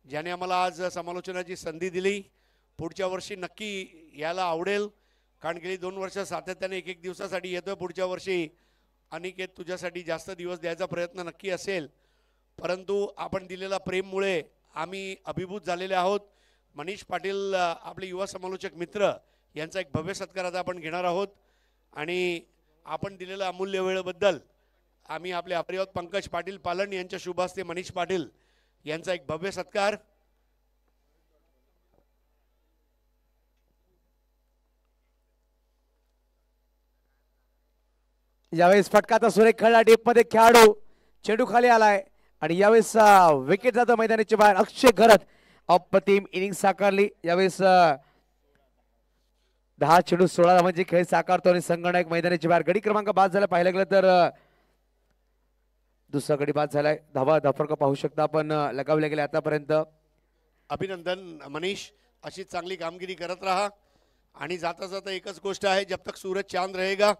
Speaker 1: ज्याने आम्हाला आज समालोचनाची संधी दिली. पुढच्या वर्षी नक्की यायला आवडेल, कारण गेली 2 वर्ष सातत्याने एक दिवसासाठी येतोय. पुढच्या वर्षी अनिकेत तुझ्यासाठी जास्त दिवस द्यायचा प्रयत्न नक्की असेल. परंतु आपण दिलेल्या प्रेममुळे आम्ही अभिभूत झालेले आहोत. मनीष पाटील आपले युवा समालोचक मित्र यांचा एक भव्य सत्कार आता आपण घेणार आहोत आणि आपण दिलेल्या अमूल्य वेळेबद्दल आम्ही आपले आभारी आहोत. पंकज पाटील पालन यांच्या शुभ हस्ते मनीष पाटील यांचा एक भव्य सत्कार.
Speaker 4: यावेळेस फटकाचा सुरेख खेळला. डीप मध्ये खेळाडू, चेंडू खाली आलाय आणि यावेळेस विकेट जातो मैदानाच्या बाहेर. अक्षय घरत अप्रतिम इनिंग साकारली. यावेळेस 10 चेंडू 16 धावांची खेळ साकारतो आणि संगणक मैदानाच्या बाहेर. गडी क्रमांक बाद झाला. पाहायला गेलं तर दुसरा गडी बाद झालाय. धावा फरक पाहू शकता आपण लगावले गेले आतापर्यंत.
Speaker 1: अभिनंदन मनीष, अशी चांगली कामगिरी करत रहा. आणि जाता जाता एकच गोष्ट आहे, जब तक सूरज चांद रहेगा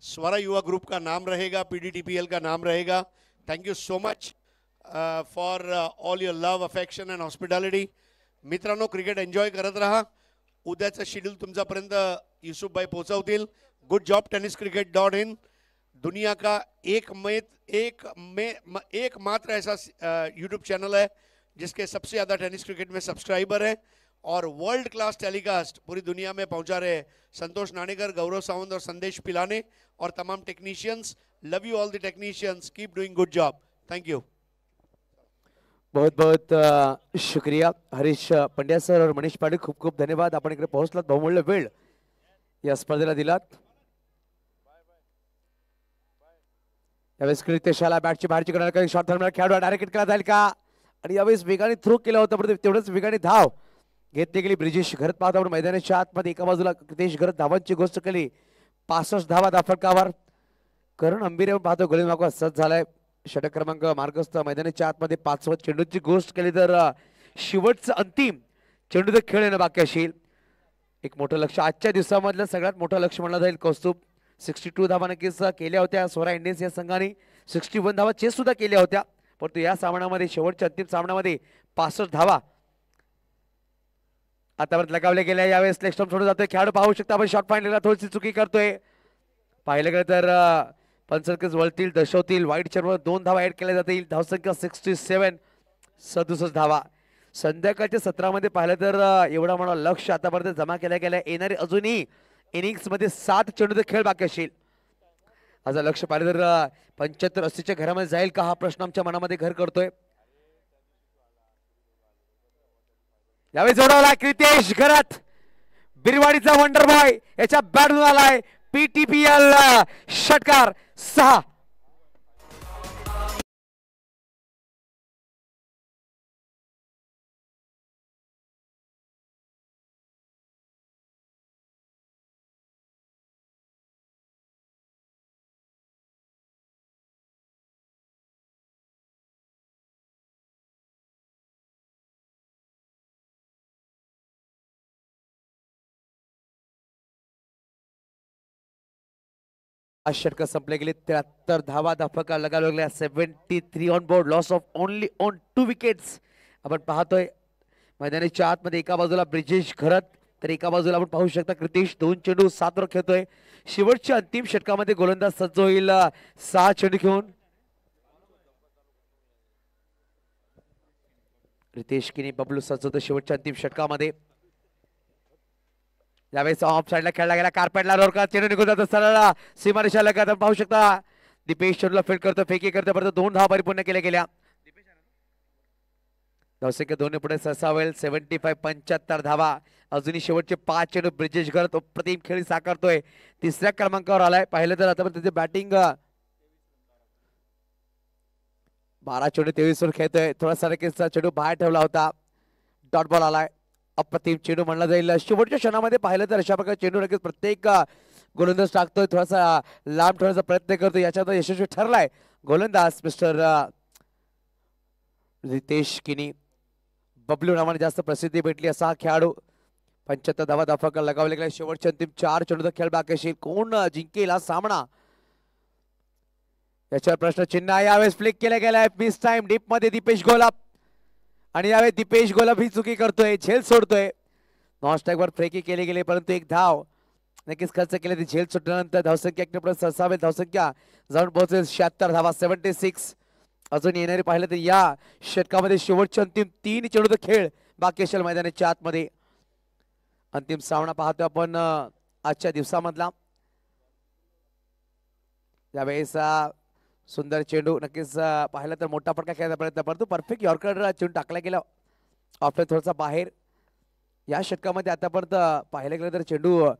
Speaker 1: स्वरा युवा ग्रुप का नाम रहेगा, PDTPL का नाम रहेगा. Thank you so much for all your love, affection and hospitality. मित्रांनो, क्रिकेट एन्जॉय करत रहा. उद्याचं शेड्यूल तुमच्यापर्यंत युसुफभाई पोहोचवतील. Good job tenniscricket.in. दुनिया का एकमात्र ऐसा यूट्यूब चैनल है जिसके सबसे ज़्यादा टेनिस क्रिकेट में सब्सक्राइबर है और वर्ल्ड क्लास टेलीकास्ट पूरी दुनिया में पहुंचा रहे संतोष नानेकर, गौरव सावंत और संदेश पिलाने और तमाम technicians. Love you all the technicians. Keep doing good job. Thank you.
Speaker 4: बहुत बहुत शुक्रिया हरीश पंड्या सर और मनीष पाटील. खूप खूप धन्यवाद. आपण इकडे पोहोचलात, बहुमूल्य वेळ या स्पर्धेला दिलात. यावेळेस क्रितेशाला बॅटची बाहेरची करणार काही शॉट धरणार खेळाडू डायरेक्ट केला जाईल का. आणि यावेळेस वेगाने थ्रो केला होता, परंतु तेवढंच वेगाने धाव घेतली गेली. ब्रिजेश घरत पाहतो आपण मैदानाच्या आतमध्ये. एका बाजूला क्रितेश घरत धावांची गोष्ट केली. 65 धावा धाफटकावर. करण अंबिरे पाहतो गोलंदाज सज्ज झालाय. षटक क्रमांक मार्गस्थ मैदानाच्या आतमध्ये 5वा चेंडूची गोष्ट केली तर शेवटचं अंतिम चेंडू तर खेळ येणं बाकी असेल. एक मोठं लक्ष आजच्या दिवसामधलं सगळ्यात मोठं लक्ष म्हणलं जाईल. कौस्तुभ 62 धावा नक्कीच केल्या होत्या स्वरा इंडियन्स या संघाने. 61 धावा चेस सुद्धा केल्या होत्या, परंतु या सामन्यामध्ये शेवटच्या अंतिम सामन्यामध्ये 65 धावा आतापर्यंत लगावल्या गेल्या. यावेळेस लेग स्टंप सोडून जातोय खेळाडू. पाहू शकता आपण शॉट फाइंडला थोडीशी चुकी करतोय. पाहिलं गेलं तर पंचसर्कस वळतील दर्शवतील. वाईट चेंडूवर 2 धावा ऍड केल्या जातील. धावसंख्या 67 67 धावा. संध्याकाळच्या सत्रामध्ये पाहिलं तर एवढा मोठा लक्ष आतापर्यंत जमा केल्या गेल्या. येणारे अजूनही इनिंग्स मध्ये 7 चेंडूचा खेळ बाकी असेल. असं लक्ष पाहिलं तर 75-80च्या घरामध्ये जाईल का हा प्रश्न आमच्या मनामध्ये घर करतोय. यावेळी जोडवला क्रितेश घरात. बिरवाडीचा वंडर बॉय याच्या बॅटून आलाय PTPL षटकार 6. षटक संपले गेले. 73 धावा धाफका लगावल्या लागल्या. 73 on board. Loss of only on 2 wickets आपण पाहतोय. मैदानाच्या आतमध्ये एका बाजूला ब्रिजेश घरत तर एका बाजूला आपण पाहू शकता क्रितेश. 2 चेंडू 7 वर खेळतोय. शेवटच्या अंतिम षटकामध्ये गोलंदाज सज्ज होईल 6 चेंडू घेऊन. रितेश किनी बबलू सज्ज होतो शेवटच्या अंतिम षटकामध्ये. यावेळेस ऑफ साइडला खेळला गेला. कार्पेटला रोरका चेंडू निघून जातो सरळ सीमारेषा लगत. पाहू शकता दीपेश चेंडूला फील्ड करतो. फेकी करतो परंतु 2 धावा परिपूर्ण केल्या गेल्या. धावसंख्या 2 पुढे ससावेल. 75 75 धावा. अजूनही शेवटचे 5 चेंडू ब्रिजेश घरत प्रतिम खेळी साकारतोय. 3ऱ्या क्रमांकावर आलाय. पाहिलं तर आता त्याचे बॅटिंग 12 चेंडू 23 वर खेळतोय. थोडासा चेंडू बाहेर ठेवला होता. डॉट बॉल आलाय. अप्रतिम चेंडू म्हणला जाईल. शेवटच्या क्षणामध्ये पाहिलं तर अशा प्रकारे चेंडू नक्कीच प्रत्येक गोलंदाज टाकतोय. थोडासा लांब ठेवण्याचा प्रयत्न करतोय. याच्यात यशस्वी ठरलाय गोलंदाज मिस्टर रितेश किनी. बबलू नावाने जास्त प्रसिद्धी भेटली असा हा खेळाडू. 75 धावा धाफका लगावले गेले. शेवटच्या अंतिम 4 चेंडूचा खेळ बाकी असेल. कोण जिंकेल हा सामना याच्यावर प्रश्न चिन्ह आहे. यावेळेस फ्लिक केला गेलाय. मिस टाइम डीप मध्ये दीपेश गोलाप आणि यावेळी दीपेश गोलाप ही चुकी करतोय. झेल सोडतोय. नॉन स्ट्राईक वर फ्रेकी केली गेली परंतु एक धाव नक्कीच खर्च केले. ती झेल सुटल्यानंतर धावसंख्या सरसावेल. धावसंख्या जाऊन पोहोचेल 76 धावा. 76. अजून येणारे पाहिलं तर या षटकामध्ये शेवटचे अंतिम 3 चेंडूचा खेळ बाकी असेल मैदानाच्या आतमध्ये. अंतिम सामना पाहतोय आपण आजच्या दिवसामधला. यावेळेस सुंदर चेंडू नक्कीच पाहिलं तर मोठा फटका खेळायचा प्रयत्न परंतु परफेक्ट यॉर्कर चेंडू टाकला गेला ऑफ थोडासा बाहेर. या षटकामध्ये आतापर्यंत पाहिलं गेलं तर चेंडू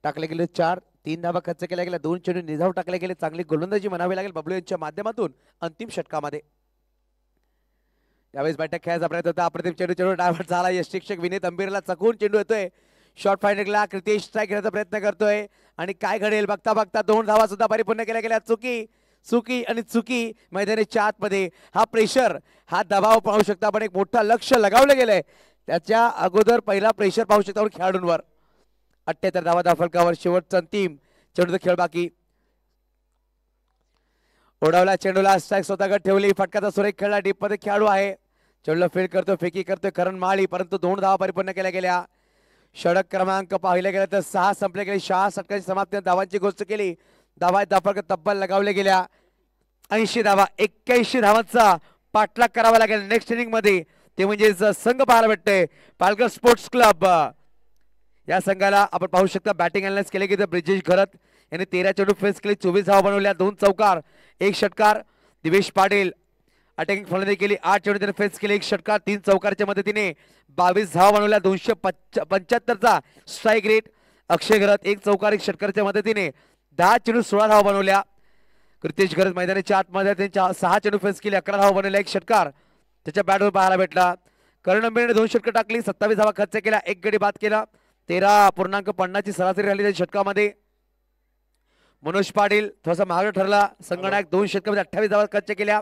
Speaker 4: टाकले गेले 4. 3 धावा खर्च केल्या गेल्या. 2 चेंडू निजाव टाकले गेले. चांगली गोलंदाजी म्हणावी लागेल बबलू यांच्या माध्यमातून अंतिम षटकामध्ये. यावेळेस बैठक खेळायचा प्रयत्न होता. अप्रतिम चेंडू चेंडू डायव्हर्ट झाला. यश शिक्षक विनीत अंबिरला चकवून चेंडू येतोय. शॉर्ट फायनलला क्रितेश स्ट्राईक घेण्याचा प्रयत्न करतोय आणि काय घडेल बघता बघता 2 धावा सुद्धा परिपूर्ण केल्या गेल्या. चुकी आणि चुकी मैदानाच्या आतमध्ये हा प्रेशर हा दबाव पाहू शकता आपण. एक मोठा लक्ष लगावलं गेलंय. त्याच्या अगोदर पहिला प्रेशर पाहू शकता आपण खेळाडूंवर. 78 धावा धाफलकावर शेवटचा अंतिम चेंडूचा खेळ बाकी. ओढवला चेंडूला स्ट्राईक स्वतःकडे ठेवली. फटकाचा सुरेख खेळला. डीप मध्ये खेळाडू आहे. चेंडूला फील्ड करतो. फेकी करतोय करण माळी परंतु 2 धावा परिपूर्ण केल्या गेल्या. षटक क्रमांक पाहिले गेले तर 6 संपले गेले. 6 षटकांची समाप्ती धावांची गोष्ट केली. धावा धाफलक तब्बल लगावले गेल्या. 80 धावा. 81 धावांचा पाठलाग करावा लागेल नेक्स्ट इनिंग मध्ये. ते म्हणजे संघ पाहायला भेटतोय पालघर स्पोर्ट्स क्लब. या संघाला आपण पाहू शकता बॅटिंग अनालिस केले की ब्रिजेश घरत यांनी 13 चेंडू फेस केले. 24 धावा बनवल्या. 2 चौकार 1 षटकार. दिवेश पाटील अटॅकिंग फलंदाजी केली. 8 चेंडू त्याने फेस केले. 1 षटकार 3 चौकारच्या मदतीने 22 धावा बनवल्या. 275चा स्ट्राईक रेट. अक्षय घरत 1 चौकार 1 षटकारच्या मदतीने 10 चेंडू 16 धावा बनवल्या. क्रितेश घरत मैदानाच्या आतमध्ये त्यांच्या 6 चेंडू फेस केले. 11 धावा बनवल्या. 1 षटकार त्याच्या बॅटवर पाहायला भेटला. करण अंबिरेने 2 षटकर टाकली. 27 धावा खर्च केला. 1 गडी बाद केला. 13.50 ची सरासरी राहिली त्या षटकामध्ये. मनोज पाटील थोडासा महाग ठरला. संगणक 2 षटकामध्ये 28 धावा खर्च केल्या.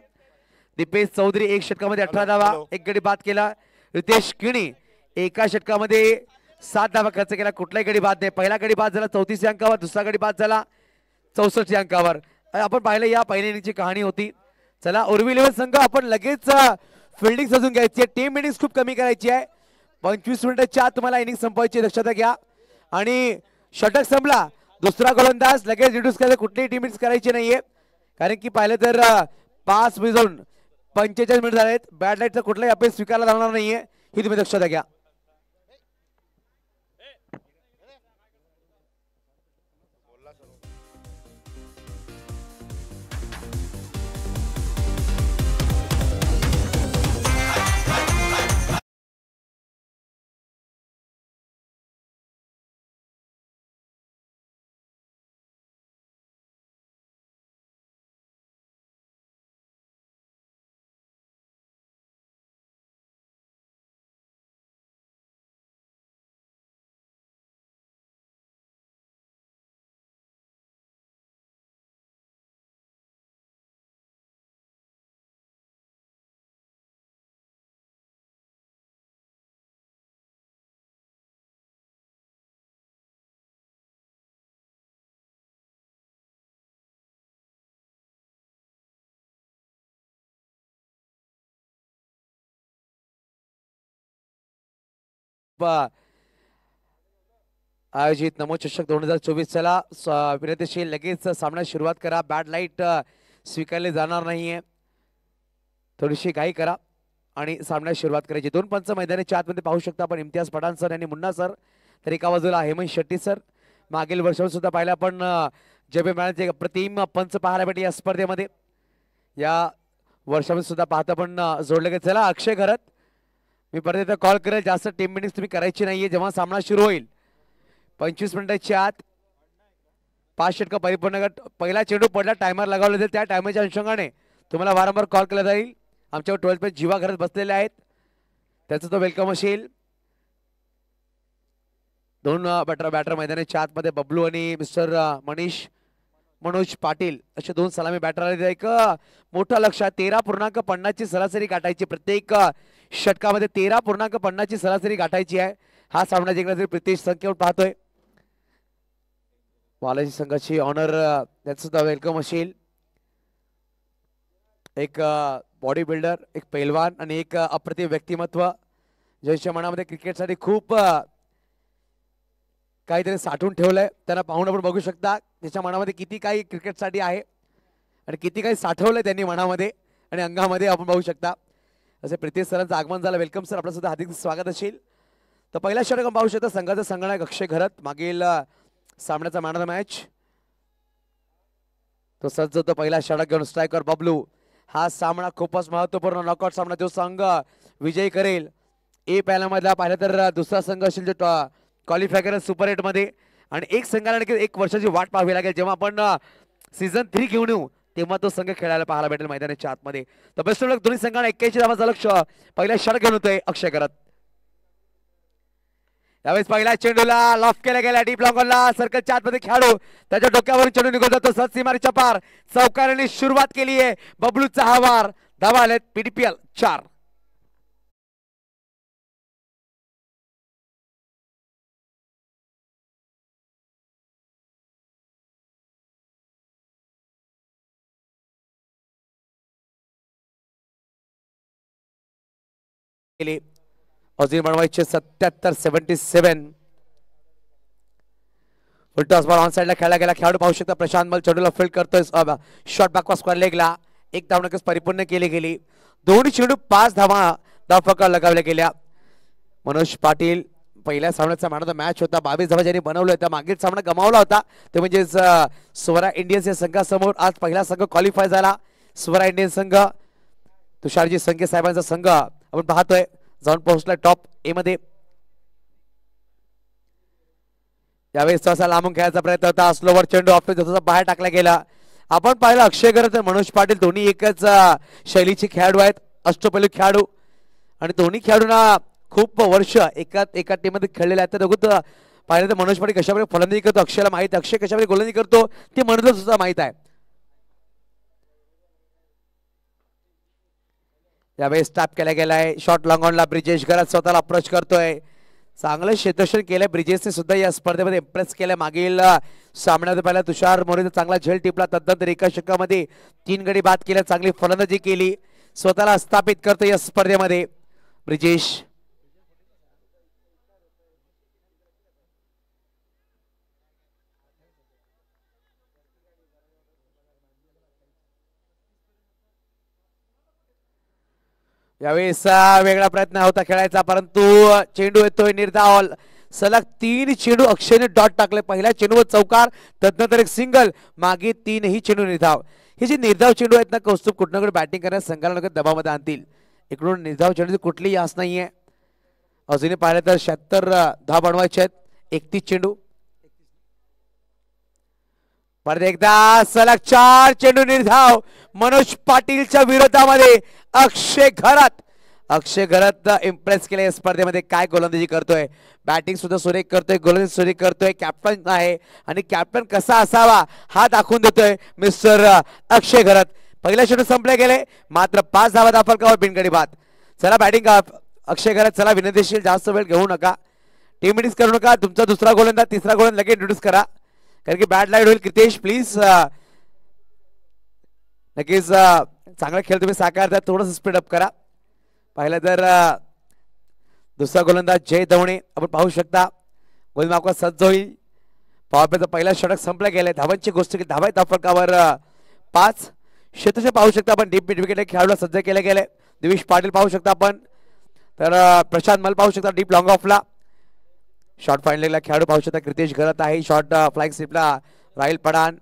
Speaker 4: दीपेश चौधरी 1 षटकामध्ये 18 धावा 1 गडी बाद केला. रितेश किणी एका षटकामध्ये 7 धावा खर्च केला. कुठलाही गडी बाद नाही. पहिला गडी बाद झाला 34 अंकावर, दुसरा गडी बाद झाला 64 अंकावर. आपण पाहिलं या पहिल्या इनिंगची कहाणी होती. चला उर्वी 11 संघ आपण लगेच फिल्डिंग सजून घ्यायची आहे. टीम इनिंग्स खूप कमी करायची आहे. 25 मिनिटाच्या आत तुम्हाला इनिंग संपवायची लक्षात घ्या. आणि षटक संपला दुसरा गोलंदाज लगेच रिड्यूस करायचं. कुठलीही टीम इनिंग्स करायची नाहीये. कारण की पाहिलं तर 5 मिळून 45 मिनिट झालेत. बॅड लाईटचा कुठलाही अपेक्षा स्वीकारला जाणार नाहीये ही तुम्ही लक्षात घ्या. आयोजित नमो चषक 2024 चला विनंतीशील लगेच सामना सुरुवात करा. बॅड लाईट स्वीकारले जाणार नाहीये. थोडीशी घाई करा आणि सामन्यास सुरुवात करायची. 2 पंच मैदानाच्या आतमध्ये पाहू शकता आपण. इम्तियाज पठाण सर आणि मुन्ना सर. तर एका बाजूला हेमंत शेट्टी सर. मागील वर्षावर सुद्धा पाहिलं आपण जबे मॅडमचे अप्रतिम पंच पाहायला भेटले या स्पर्धेमध्ये. या वर्षामध्ये सुद्धा पाहता पण जोडले गेले. चला अक्षय घरत मी परत एकदा कॉल करेल. जास्त टीम मिनिट्स तुम्ही करायची नाहीये. जेव्हा सामना सुरू होईल 25 मिनिटाच्या आत 5 षटक परिपूर्ण. पहिला चेंडू पडला टायमर लगावला जाईल. त्या टायमरच्या अनुषंगाने तुम्हाला वारंवार कॉल केला जाईल. आमच्यावर 12 पेज जीवा घरात बसलेले आहेत. त्याचा तो वेलकम असेल. 2 बॅटर मैदानाच्या आतमध्ये बबलू आणि मिस्टर मनोज पाटील असे 2 सलामी बॅटर आले. एक मोठं लक्ष 13.50 ची सरासरी गाठायची. प्रत्येक षटकामध्ये 13.50 ची सरासरी गाठायची आहे. हा सामना जिंकण्यासाठी प्रितेश संख्येवर पाहतोय. बालाजी संघाची ऑनर त्याचं सुद्धा वेलकम असेल. एक बॉडी बिल्डर, एक पैलवान आणि एक अप्रतिम व्यक्तिमत्व ज्यांच्या मनामध्ये क्रिकेटसाठी खूप काहीतरी साठवून ठेवलंय. त्यांना पाहून आपण बघू शकता त्याच्या मनामध्ये किती काही क्रिकेटसाठी आहे आणि किती काही साठवलंय त्यांनी मनामध्ये आणि अंगामध्ये आपण बघू शकता. असे प्रितेश सरांचं आगमन झालं. Welcome sir. आपलं सुद्धा हार्दिक स्वागत असेल. तर पहिल्या षटक पाहू शकता संघाचा संगणक अक्षय घरत. मागील सामन्याचा मॅन ऑफ द मॅच तो सज्ज होतो. पहिला षटक घेऊन स्ट्रायकर बबलू. हा सामना खूपच महत्वपूर्ण नॉकआउट सामना. जो संघ विजयी करेल ए पॅनलमधला पाहिलं तर दुसरा संघ असेल जो क्वालिफाय करेल सुपर 8 मध्ये. आणि एक संघाला नक्की 1 वर्षाची वाट पाहावी लागेल. जेव्हा आपण सीझन 3 घेऊन येऊ तेव्हा तो संघ खेळायला पाहायला भेटेल मैदानाच्या आतमध्ये. तर बेस्ट ऑफ लक दोन्ही संघांना. 81 धावांचा लक्ष्य पहिल्या षटक घेऊन होतोय अक्षय घरत. यावेळेस पहिल्या चेंडूला लॉफ केला गेला. डीप लॉंगॉनला सर्कलच्या आतमध्ये खेळाडू त्याच्या डोक्यावरून चेंडू निघून जातो. सहज सीमारेषेच्या पार चौकाराने सुरुवात केली आहे. बबलूचा हा वार. धावा आलेत PDPL 4. अजून बनवायचे 77-77. फुलटॉस बॉल ऑन साइडला खेळला गेला. खेळाडू पाहू शकता प्रशांत मल चेंडूला फील्ड करतोय. शॉट बॅक स्क्वेअर लेगला 1 धाव नक्कीच परिपूर्ण केली गेली. दोन्ही चेंडू 5 धावा फकर लगावल्या गेल्या. मनोज पाटील पहिल्या सामन्याचा मॅन ऑफ द मॅच होता. 22 धावा ज्यांनी बनवलं होतं. मागील सामना गमावला होता ते म्हणजे स्वरा इंडियन्स या संघासमोर. आज पहिला संघ क्वालिफाय झाला. स्वरा इंडियन संघ तुषारजी संके साहेबांचा संघ आपण पाहतोय जाऊन पोहोचला टॉप ए मध्ये. यावेळेस सहसा लांबून खेळायचा प्रयत्न होता. स्लोवर चेंडू ऑफ बाहेर टाकला गेला. आपण पाहिलं अक्षय घरत आणि मनोज पाटील दोन्ही एकच शैलीचे खेळाडू आहेत. अष्टपैलू खेळाडू आणि दोन्ही खेळाडूंना खूप वर्ष एका टीम मध्ये खेळलेले आहेत. तर पाहिलं तर मनोज पाटील कशाप्रकारे फलंदाजी करतो अक्षयला माहित आहे, अक्षय कशाप्रकारे गोलंदाजी करतो ते मनोजला सुद्धा माहित आहे. यावेळेस टॅप केला गेलाय. शॉट लॉंग ऑनला ब्रिजेश घरात स्वतःला अप्रोच करतोय. चांगलं क्षेत्ररक्षण केलंय ब्रिजेशने सुद्धा या स्पर्धेमध्ये इम्प्रेस केलंय. मागील सामन्यात पहिला तुषार मोरेचा चांगला झेल टिपला, तदनंतर एका षटकामध्ये 3 गडी बाद केल्या, चांगली फलंदाजी केली, स्वतःला स्थापित करतो या स्पर्धेमध्ये ब्रिजेश. यावेळेस वेगळा प्रयत्न होता खेळायचा, परंतु चेंडू येतोय निर्धाव. सलग 3 चेंडू अक्षयने डॉट टाकले. पहिल्या चेंडूवर चौकार, तदनंतर एक सिंगल, मागे 3ही चेंडू निर्धाव. हे जे निर्धाव चेंडू आहेत ना कौस्तुभ कुठं बॅटिंग करण्यास संघाला दबावामध्ये आणतील. इकडून निर्धाव चेंडूची कुठलीही आस नाहीये. अजूनही पाहिलं तर 76 धाव बनवायचे आहेत. 31 चेंडू. परत एकदा सलग 4 चेंडू निर्धाव. मनोज पाटीलच्या विरोधामध्ये अक्षय घरात. अक्षय घरात इम्प्रेस केले या स्पर्धेमध्ये. काय गोलंदाजी करतोय, बॅटिंग सुद्धा सुरेख करतोय, गोलंदाजी सुरेख करतोय. कॅप्टन आहे आणि कॅप्टन कसा असावा हा दाखवून देतोय मिस्टर अक्षय घरात. पहिल्या चेंडू संपले गेले, मात्र 5 धावा दाफलकावर बिनगडी बाद. चला बॅटिंग अक्षय घरात, चला विनंतीशील जास्त वेळ घेऊ नका, टीम मिटिंग करू नका. तुमचा दुसरा गोलंदाज तिसरा गोलंदाज लगेच इंट्रोड्यूस करा, कारण की बॅट लाईट होईल. क्रितेश प्लीज नक्कीच चांगला खेळ तुम्ही साकारता, थोडंसं स्पीड अप करा. पाहिलं तर दुसरा गोलंदाज जय दवणे आपण पाहू शकता गोलमार्कावर सज्ज होईल. पॉवरप्लेचा पहिला षटक संपला गेलाय. धावांची गोष्ट की धावा फलकावर 5. क्षेत्ररक्षण पाहू शकता आपण, डीप मिड विकेट खेळाडूला सज्ज केले गेले. दिवेश पाटील पाहू शकता आपण, तर प्रशांत मल पाहू शकता डीप लॉंग ऑफला. शॉर्ट फाईनलेगला खेळाडू पाहू शकता क्रितेश घरात आहे. शॉर्ट फ्लाइंग स्लिपला राहिल पठाण.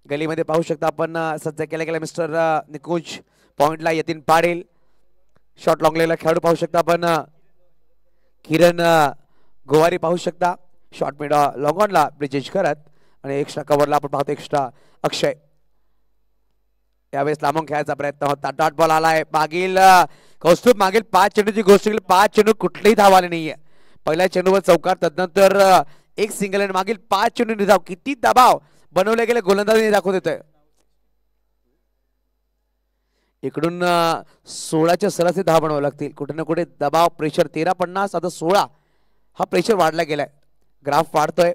Speaker 4: गलीमध्ये पाहू शकता आपण सज्ज केला गेला मिस्टर निकुंज. पॉइंटला यतीन पाटील. शॉर्ट लॉंग लेगला खेळाडू पाहू शकता आपण किरण गोवारी पाहू शकता. शॉर्ट मिड लॉंग ऑनला ब्रिजेश घरात आणि एक्स्ट्रा कव्हरला आपण पाहतो एक्स्ट्रा अक्षय. यावेळेस लांबून खेळायचा प्रयत्न होता, डॉट बॉल आलाय. मागील कौस्तुभ मागील 5 चेंडूची गोष्ट केली, 5 चेंडू कुठलेही धाव आले नाहीये. पहिल्या चेंडूवर चौकार, तदनंतर एक सिंगल आणि मागील 5 चेंडू निर्धाव. किती दबाव बनवले गेले गोलंदाजाने दाखवत येतोय. इकडून 16च्या सरासरी धाव बनवावं लागतील. कुठे ना कुठे दबाव प्रेशर 13-50 आता 16 हा प्रेशर वाढला गेलाय. ग्राफ वाढतोय.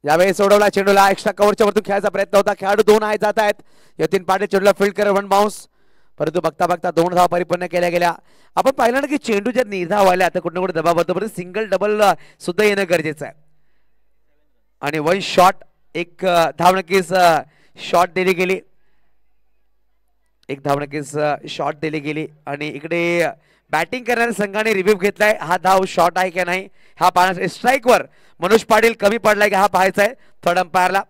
Speaker 4: यावेळी सोडवला चेंडूला, एक्स्ट्रा कव्हरच्या वरतून खेळायचा प्रयत्न होता. खेळाडू 2 आहे जात आहेत. यतीन पाटील चेंडूला फील्ड करे 1 बाउन्स, परंतु बघता बघता 2 धावा परिपूर्ण केल्या गेल्या. आपण पाहिलं ना की चेंडू जर निर्धाव आल्या आता कुठे ना कुठे दबाव होतो, परंतु सिंगल डबल सुद्धा येणं गरजेचं आहे. आणि 1 शॉट, एक धाव नक्कीच शॉट दिली गेली, एक धाव नक्कीच शॉट दिली गेली. आणि इकडे बॅटिंग करणाऱ्या संघाने रिव्ह्यू घेतलाय, हा धाव शॉट आहे की नाही हा पाहण्यासाठी. स्ट्राईकवर मनोज पाटील कमी पडलाय की हा पाहायचा आहे थर्ड अंपायरला.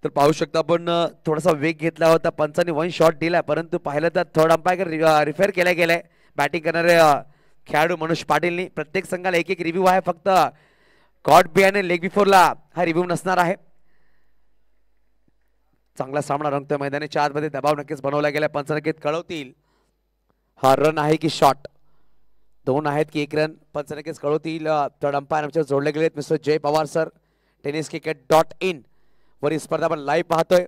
Speaker 4: तर पाहू शकता आपण थोडासा वेग घेतला होता, पंचांनी 1 शॉट दिलाय, परंतु पाहिलं तर थर्ड अंपायर रिफेअर केला गेलाय बॅटिंग करणारे खेळाडू मनोज पाटीलनी. प्रत्येक संघाला एक रिव्ह्यू आहे, फक्त कॉट बिहाइंड लेग बिफोरला हा रिव्ह्यू नसणार आहे. चांगला सामना रंगतोय मैदानाच्या आतमध्ये, दबाव नक्कीच बनवला गेला. पंच नक्कीच कळवतील हा रन आहे की शॉट, 2 आहेत की 1 रन, पंच नक्कीच कळवतील. थर्ड अंपायर आमच्या जोडले गेलेत मिस्टर जय पवार सर. tenniscricket.in वर ही स्पर्धा आपण लाईव्ह पाहतोय.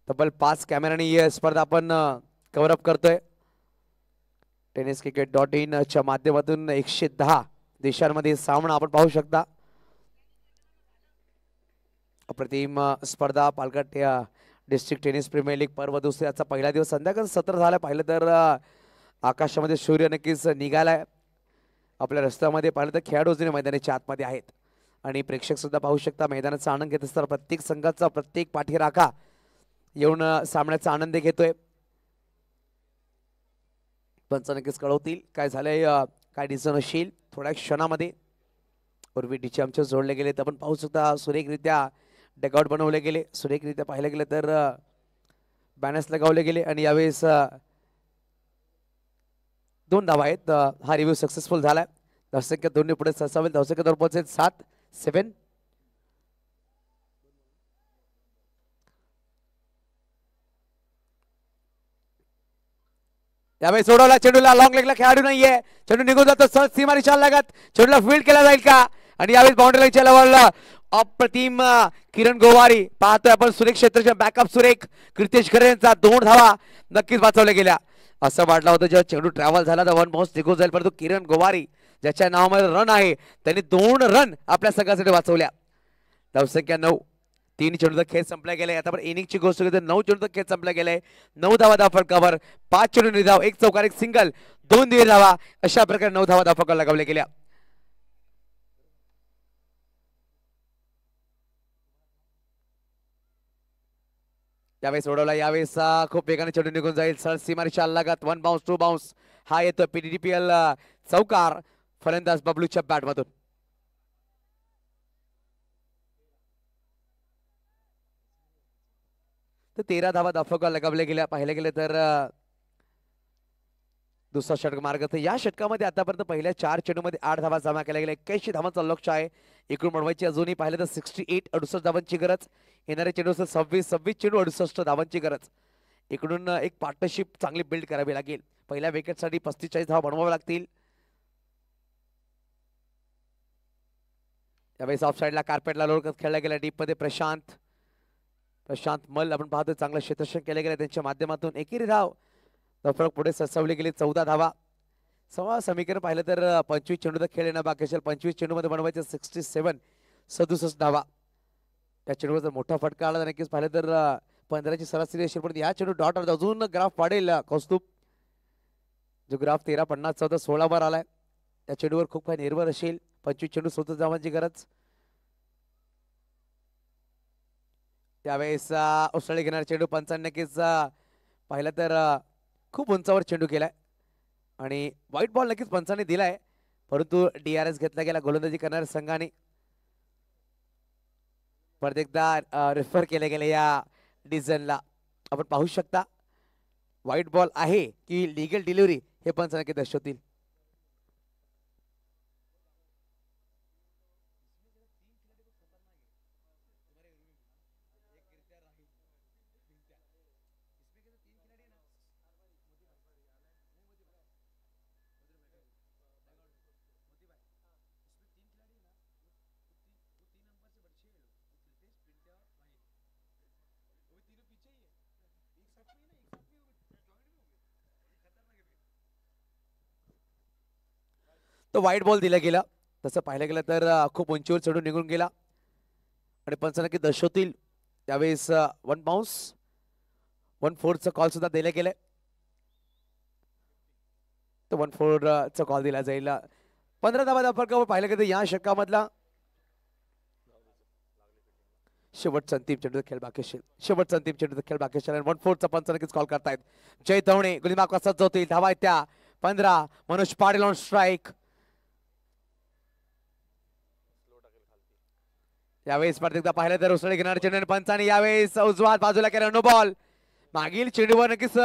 Speaker 4: तब्बल 5 कॅमेराने ही स्पर्धा आपण कव्हर अप करतोय. tenniscricket.in च्या माध्यमातून 110 देशांमध्ये सामना आपण पाहू शकता. अप्रतिम स्पर्धा Palghar district tennis premier league पर्व दुसऱ्याचा पहिला दिवस संध्याकाळ 17 झाला. पाहिलं तर आकाशामध्ये सूर्य नक्कीच निघालाय. आपल्या रस्त्यामध्ये पाहिलं तर खेळाडू अजूनही मैदानाच्या आतमध्ये आहेत आणि प्रेक्षक सुद्धा पाहू शकता मैदानाचा आनंद घेत असताना प्रत्येक संघाचा प्रत्येक पाठीराखा येऊन सामन्याचा आनंद घेतोय. पंच नक्कीच कळवतील काय झालंय, काय डिसिजन असेल थोड्या क्षणामध्ये. पूर्वी डीचे आमच्या जोडले गेले तर आपण पाहू शकता सुरेखरित्या डगआउट बनवले गेले, सुरेखरित्या पाहिलं गेलं तर बॅनर्स लगावले गेले आणि यावेळेस 2 धावा आहेत. हा रिव्ह्यू सक्सेसफुल झालाय. धावसंख्या 2 पुढे सरसावेल. धावसंख्या 2 पोहोचेल 7-7. यावेळी सोडवला चेंडूला, लॉंग लेगला खेळाडू नाहीये, चेंडू निघून जातो सहज सीमारेषा लगत, चेंडूला फील्ड केला जाईल का? आणि यावेळी बाउंड्री लाईनच्या लेवलला अप्रतिम किरण गोवारी पाहतोय आपण. सुरेख क्षेत्राच्या बॅकअप सुरेख कृतेश खरे यांचा 2 धावा नक्कीच वाचवल्या गेल्या. असं वाटलं होतं जेव्हा चेंडू ट्रॅव्हल झाला तर 1 बाउन्स निघून जाईल, परंतु किरण गोवारी ज्याच्या नावामध्ये रन आहे त्यांनी 2 रन आपल्या संघासाठी वाचवल्या. धावसंख्या 9. 3 चेंडूचा खेळ संपला गेलाय. आता पण इनिंगची गोष्ट केली तर 9 चेंडूचा खेळ संपला गेलाय. 9 धावा धावफलकावर, 5 चेंडू निर्धाव, 1 चौकार 1 सिंगल, 2 दिवे धावा, अशा प्रकारे 9 धावा धावफलकावर लगावल्या गेल्या. यावेळेस सोडवला, यावेळेस खूप वेगाने चेंडू निघून जाईल, सरळ सीमारेषा लगत, 1 बाउन्स 2 बाउन्स हा येतो पीडीपीएल चौकार फलंदाज बबलूच्या बॅट मधून. तर 13 धावा धावफलकावर लगावल्या गेल्या. पाहिलं गेलं तर दुसरा षटक मार्ग. तर या षटकामध्ये आतापर्यंत पहिल्या 4 चेंडूमध्ये 8 धावा जमा केल्या गेल्या. 81 धावांचा लक्ष्य आहे एकूण बनवायची. अजूनही पाहिलं तर 68 धावांची गरज. येणारे चेंडू 26 चेंडू 68 धावांची गरज. इकडून एक पार्टनरशिप चांगली बिल्ड करावी लागेल. पहिल्या विकेटसाठी 45 धावा बनवाव्या लागतील. यावेळेस ऑफ साईडला कार्पेटला लोड खेळला गेला. डीप मध्ये प्रशांत मल आपण पाहतो चांगलं क्षेत्ररक्षण केलं गेलं त्यांच्या माध्यमातून. एकेरी धाव फरक पुढे सरसावली गेली. 14 धावा. समीकरण पाहिलं तर 25 चेंडूचा खेळ येणं बाकी असेल. 25 चेंडूमध्ये बनवायचे 67 धावा. या चेंडूवर जर मोठा फटका आला तर नक्कीच पाहिलं तर 15ची सरासरी असेल, पण या चेंडू डॉट अजून ग्राफ वाढेल. कौस्तुभ जो ग्राफ 13-50 होता 16 वर आलाय. त्या चेंडूवर खूप काही निर्भर असेल. 25 चेंडू 37 धावांची गरज. त्यावेळेस उसळी घेणार चेंडू पंचांनी नक्कीच पाहिलं तर खूप उंचावर चेंडू केलाय आणि व्हाईट बॉल नक्कीच पंचांनी दिलाय, परंतु DRS घेतला गेला गोलंदाजी करणाऱ्या संघाने. परत एकदा रेफर केले गेले या डिझनला. आपण पाहू शकता व्हाईट बॉल आहे की लिगल डिलिव्हरी हे पंच नक्की दर्शवतील. तो व्हाईट बॉल दिला गेला. तसं पाहिलं गेलं तर खूप उंचीवर चढून निघून गेला आणि पंच नक्की दर्शवतील. त्यावेळेस 1 बाउन्स 1/4चा कॉल सुद्धा दिला गेलाय. तो 1/4चा कॉल दिला जाईल. 15 धावा फरकावर पाहिलं गेलं या षटकामधला शेवटचा अंतिम चेंडूचा खेळ बाकी असेल. शेवटचा अंतिम चेंडूचा खेळ बाकी असेल आणि 1/4चा पंच नक्कीच कॉल करतायत. जय धवणे गुलीमाग सज्ज होतील. धावा आहेत त्या 15. Manoj Patil on strike. यावेळेस परत एकदा पाहिलं तर उसळी घेणारे चेंडू पंचाने यावेळेस उजवा बाजूला केला. No ball. मागील चेंडूवर नक्कीच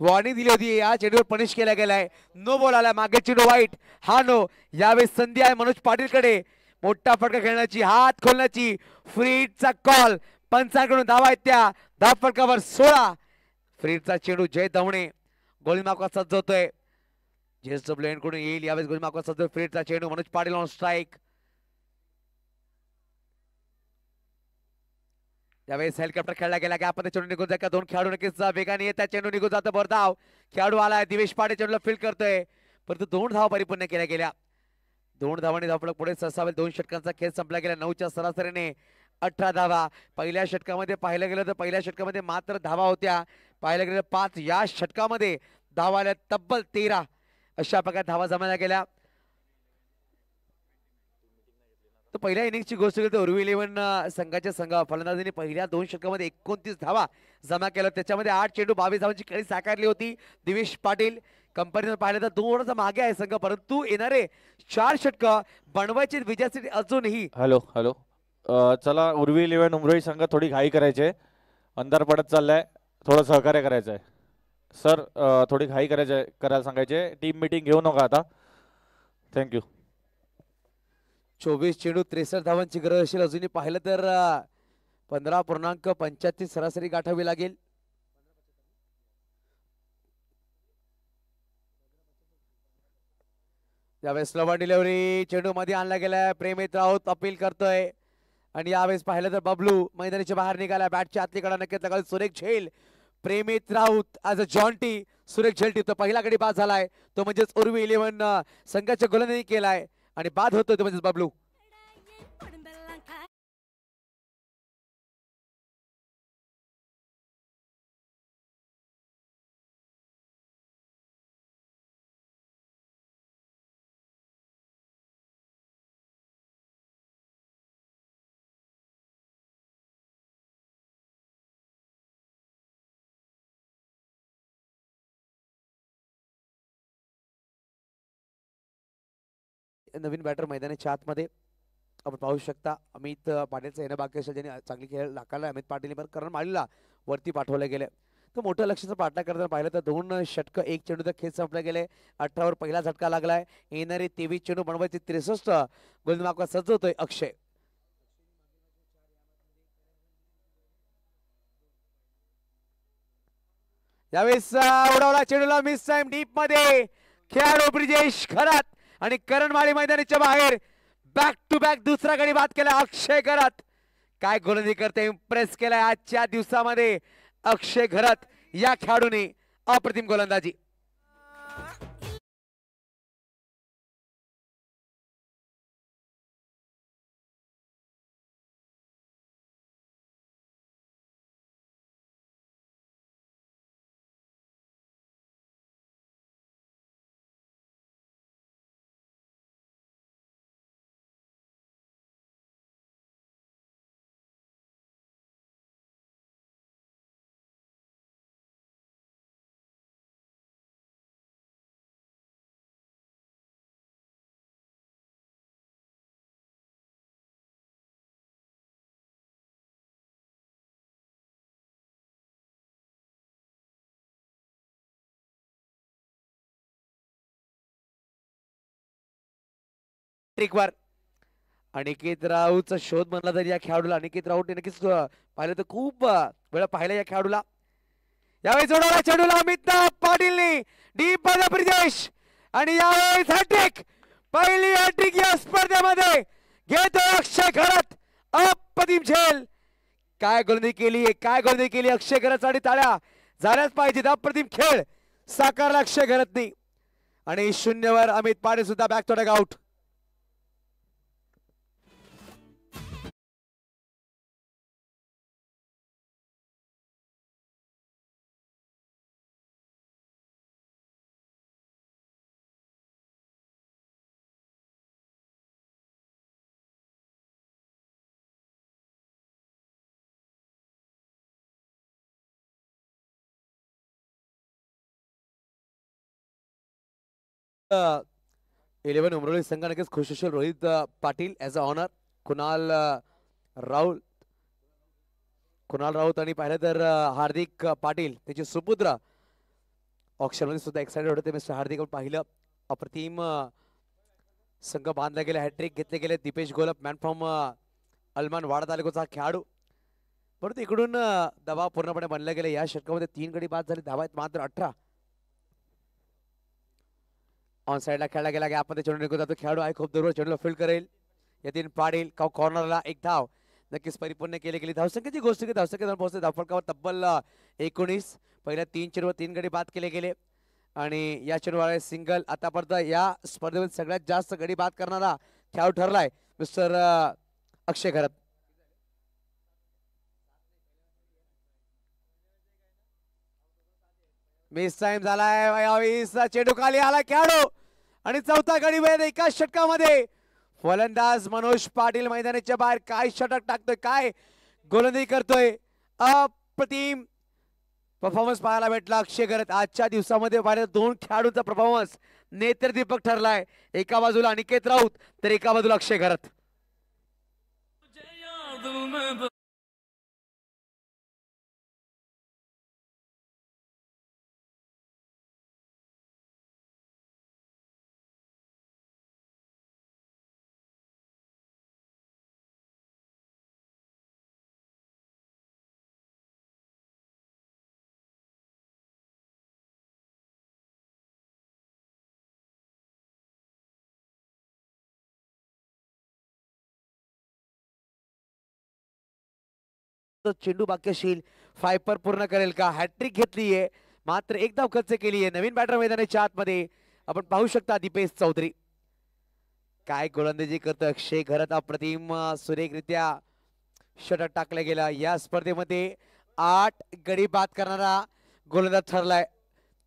Speaker 4: वॉर्निंग दिली होती. या चेंडूवर पनिश केला गेलाय. नो बॉल आला. मागे चेंडू वाईट. हा नो. यावेळेस संधी आहे मनोज पाटील कडे मोठा फटका खेळण्याची, हात खोलण्याची. फ्रीडचा कॉल पंचांकडून. धावा आहेत त्या धाव फटकावर 16. फ्रीडचा चेंडू जय धवणे गोळीमार्ग सज्ज होतोय. JSW कडून येईल. यावेळेस गोळीमार्ग सज्ज. फ्रीडचा चेंडू मनोज पाटील ऑन स्ट्राईक. यावेळेस हेलिकॉप्टर खेळला गेला. गॅपमध्ये चेंडू निघून जाईल का? 2 खेळाडू नक्कीच वेगाने येतात. चेंडू निघून जातो. भरधाव खेळाडू आलाय. दिवेश पाटील चेंडूला फील्ड करतोय, परंतु 2 धावा परिपूर्ण केल्या गेल्या. 2 धावांनी धावफलक पुढे सरसावेल. 2 षटकांचा खेळ संपला गेला. 9च्या सरासरीने 18 धावा. पहिल्या षटकामध्ये पाहिलं गेलं तर पहिल्या षटकामध्ये मात्र धावा होत्या. पाहिलं गेलं 5. या षटकामध्ये धावा आल्या तब्बल 13. अशा प्रकारे धावा जमायला गेल्या. तर पहिल्या इनिंगची गोष्ट केली तर उर्वी 11 संघाच्या फलंदाजांनी पहिल्या 2 षटकामध्ये 29 धावा जमा केल्या. त्याच्यामध्ये 8 चेंडू 22 धावांची खेळी साकारली होती. दिवेश पाटील कंपनीनं पाहिलं तर 2 रनचा मागे आहे संघ, परंतु येणारे 4 षटक बनवायचे विजयासाठी अजूनही.
Speaker 2: हॅलो चला उर्वी 11 उमरोळी संघ थोडी घाई करायचे. अंधार पडत चाललाय. थोडं सहकार्य करायचं आहे सर. थोडी घाई करायला सांगायचे. टीम मीटिंग घेऊ नका आता. थँक्यू.
Speaker 4: 24 चेंडू 63 धावांची गरज असेल. अजूनही पाहिलं तर 15.35 सरासरी गाठावी लागेल. यावेळेस लवण डिलिव्हरी चेंडू मध्ये आणला गेलाय. प्रेमित राऊत अपील करतोय आणि यावेळेस पाहिलं तर बबलू मैदानाच्या बाहेर निघाला. बॅटच्या आतली कडा नक्कीच लगाल. सुरेख झेल प्रेमित राऊत ॲज अ जॉन्टी. सुरेख झेल तो पहिला गडी बाद झालाय. तो म्हणजेच उर्वी 11 संघाच्या गोलंदाजी केलाय आणि बाद होतोय तो म्हणजेच बबलू. नवीन बॅटर मैदानाच्या आतमध्ये आपण पाहू शकता. अमित पाटीलचा येणं बाकी असेल, ज्यांनी चांगली खेळ दाखवला अमित पाटील. पण करण माळीला वरती पाठवलं गेलं. तर मोठ्या लक्षाचा पाठला करताना पाहिलं तर 2 षटकं 1 चेंडू तर खेळ संपले गेले. 18 पहिला झटका लागलाय. येणारे 23 चेंडू बनवायचे 63 गोलंदाज सज्ज होतोय अक्षय. यावेळेस उडवला चेंडूला मिस टाइम डीप मध्ये खेळाडू ब्रिजेश खरात आणि करण माळी मैदानाच्या बाहेर. बॅक टू बॅक दुसरा गडी बाद केला अक्षय खरात. काय गोलंदाजी करते, इम्प्रेस केलाय आजच्या दिवसामध्ये अक्षय खरात या खेळाडूने. अप्रतिम गोलंदाजी. वर अनिकेत राऊतचा शोध म्हणला तरी या खेळाडूला अनिकेत राऊत नक्कीच पाहिलं तर खूप वेळा पाहिलं या खेळाडूला. यावेळी जोडवला चेंडूला अमित पाटीलने डीप मध्ये ब्रिजेश आणि यावेळी हॅट्रिक. पहिली हॅट्रिक या स्पर्धेमध्ये घेतो अक्षय खरात. अप्रतिम झेल. काय गोलंदाजी केली, काय गोलंदाजी केली अक्षय खरातसाठी टाळ्या झाल्याच पाहिजेत. अप्रतिम खेळ साकारला अक्षय खरातने आणि 0 अमित पाटील सुद्धा back to out. Eleven Umroli संघ नक्कीच खुश असेल. Rohit Patil as a owner. Kunal Raut आणि पाहिलं तर हार्दिक पाटील त्याचे सुपुत्र ऑक्शनमध्ये सुद्धा एक्साइटेड होते. मिस्टर हार्दिक आपण पाहिलं अप्रतिम संघ बांधला गेला. हॅट्रिक घेतले गेले. दीपेश गोलप मॅन फ्रॉम अलमान वाडा तालुक्याचा खेळाडू. परंतु इकडून दबाव पूर्णपणे बनला गेला. या षटकामध्ये 3 गडी बाद झाले. धावा आहेत मात्र 18. ऑन साइडला खेळला गेला. गॅपमध्ये चेंडू निघून जातो. खेळाडू आहे खूप दूरवर चेंडूला फील्ड करेल. यतीन पाटील कॉर्नरला एक धाव नक्कीच परिपूर्ण केली गेली. धावसंख्येची गोष्ट की धावसंख्येवर पोहोचते. धावफलकावर तब्बल 19. पहिल्या 3 चेंडूवर 3 गडी बाद केले गेले आणि या चेंडूवर सिंगल. आतापर्यंत या स्पर्धेमध्ये सगळ्यात जास्त गडी बाद करणारा खेळाडू ठरलाय मिस्टर अक्षय खरात. मिस टाइम झालाय. चेंडू खाली आला खेळाडू आणि चौथा गडी वेळ एकाच षटकामध्ये. फलंदाज मनोज पाटील मैदानाच्या बाहेर. काय षटक टाकतोय, काय गोलंदाजी करतोय. अप्रतिम परफॉर्मन्स पाहायला भेटला अक्षय खरात. आजच्या दिवसामध्ये पाहिलं 2 खेळाडूंचा परफॉर्मन्स नेत्रदीपक ठरलाय. एका बाजूला अनिकेत राऊत तर एका बाजूला अक्षय खरात. तो चेंडू भाग्यशील फायपर पूर्ण करेल का? हॅट्रिक घेतलीये, मात्र एक धाव खर्च केलीये. नवीन बॅटर मैदानाच्या आतमध्ये आपण पाहू शकता दीपेश चौधरी. काय गोलंदाजी करतो अक्षय घरत. अप्रतिम सुरेखरित्या षटक टाकला गेला. या स्पर्धेमध्ये 8 गडी बाद करणारा गोलंदाज ठरलाय.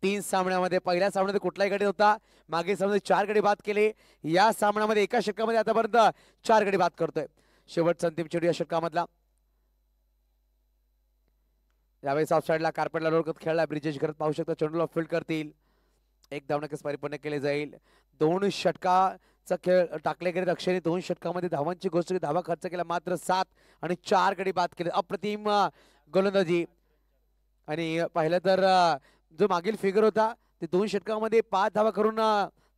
Speaker 4: 3 सामन्यामध्ये. पहिल्या सामन्यामध्ये कुठलाही गडी होता, मागे सामन्यामध्ये 4 गडी बाद केले. या सामन्यामध्ये एका षटकामध्ये आतापर्यंत 4 गडी बाद करतोय. शेवटचा अंतिम चेंडू या षटकामधला. यावेळेस ऑफसाईडला कार्पेटला रोल करत खेळला ब्रिजेश घरत. पाहू शकता चेंडूला फील्ड करतील. एक धाव नक्कीच परिपूर्ण केले जाईल. 2 षटकाचा खेळ टाकले गेले. अक्षयने 2 षटकामध्ये धावांची गोष्ट धावा खर्च केला, मात्र 7 आणि 4 गडी बाद केले. अप्रतिम गोलंदाजी. आणि पाहिलं तर जो मागील फिगर होता ते 2 षटकामध्ये 5 धावा करून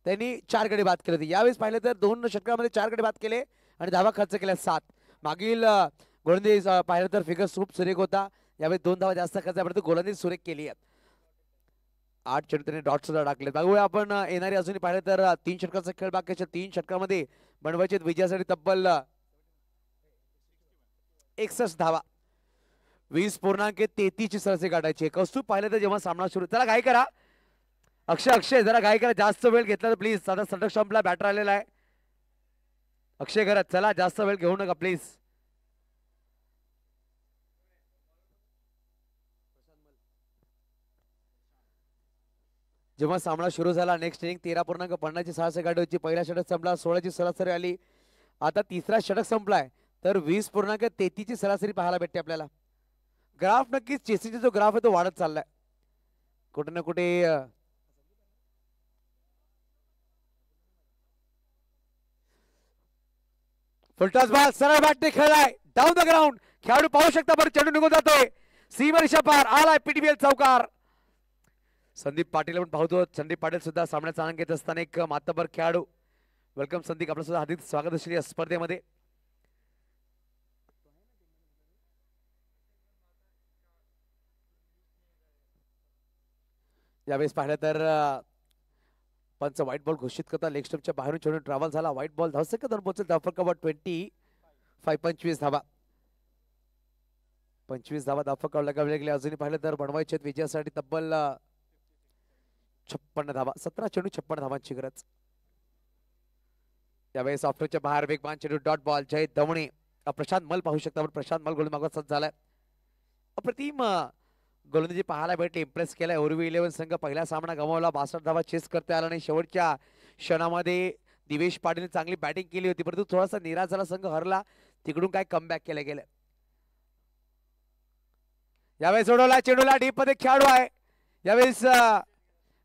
Speaker 4: त्यांनी 4 गडी बाद केले होते. यावेळेस पाहिलं तर 2 षटकामध्ये 4 गडी बाद केले आणि धावा खर्च केल्या 7. मागील गोलंदाजी पाहिलं तर फिगर खूप सुरेख होता. यावेळेस 2 धावा जास्त खर्च परंतु गोलंदाजी सुरेख केली आहे. 8 चेंडू त्यांनी डॉट सुद्धा टाकले. बघूया आपण येणारे अजूनही पाहिलं तर 3 षटकाचा खेळ बाकी. 3 षटकामध्ये बनवायचे विजयासाठी तब्बल 61 धावा. 20.33 ची सरासरी काढायची. कौस्तुभ पाहिलं तर जेव्हा सामना सुरू, चला घाई करा अक्षय जरा घाई करा. जास्त वेळ घेतला तर प्लीज. साधा षटक संपला, बॅटर आलेला आहे. अक्षय घरात चला, जास्त वेळ घेऊ नका प्लीज. जेव्हा सामना सुरू झाला नेक्स्ट इनिंग 13.50 ची सरासरी गाडी होती. पहिला षटक संपला, 16 ची सरासरी आली. आता तिसरा षटक संपलाय तर 20.33 ची सरासरी पाहायला भेटते आपल्याला. ग्राफ नक्कीच चेसिंगचा जो ग्राफ आहे तो वाढत चाललाय कुठे ना कुठे. फुलटॉस बॉल सरळ बॅटने खेळलाय डाऊन द ग्राउंड. खेळाडू पाहू शकता बरं चेंडू निघून जातोय. सीमारेषा पार आलाय पीटीबीएल चौकार. संदीप पाटील आपण पाहतो. संदीप पाटील सुद्धा सामन्याचा आनंद घेत असताना एक मातबर खेळाडू. वेलकम संदीप, आपलं सुद्धा हार्दिक स्वागत असेल या स्पर्धेमध्ये. यावेळेस पाहिलं तर पंच व्हाईट बॉल घोषित करता. लेग स्टंपच्या बाहेरून चेंडू ट्रॅव्हल झाला. व्हाईट बॉल धावसे का दोन पोहोचेल. धाव फरक 25 धावा. 25 धावा धाव फरक लगावले गेले. अजूनही पाहिलं तर बनवायचे विजयासाठी तब्बल 56 धावा. 17 चेंडू 56 धावांची गरज. यावेळेस ऑफरच्या बाहेर वेगवान चेंडू डॉट बॉल. जय दवणे प्रशांत मल पाहू शकता आपण. प्रशांत मल गोलंदाज मागवत सज्ज झालाय. अप्रतिम गोलंदाजी पाहायला भेटले. इम्प्रेस केलाय उर्वी 11 संघ. पहिला सामना गमावला, 62 धावा चेस करता आला नाही. शेवटच्या क्षणामध्ये दिवेश पाटीलने चांगली बॅटिंग केली होती परंतु थोडासा निराश झाला संघ, हरला. तिकडून काय कमबॅक केलं गेलं. यावेळेस सोडवला चेंडूला. डीप मध्ये खेळाडू आहे यावेळेस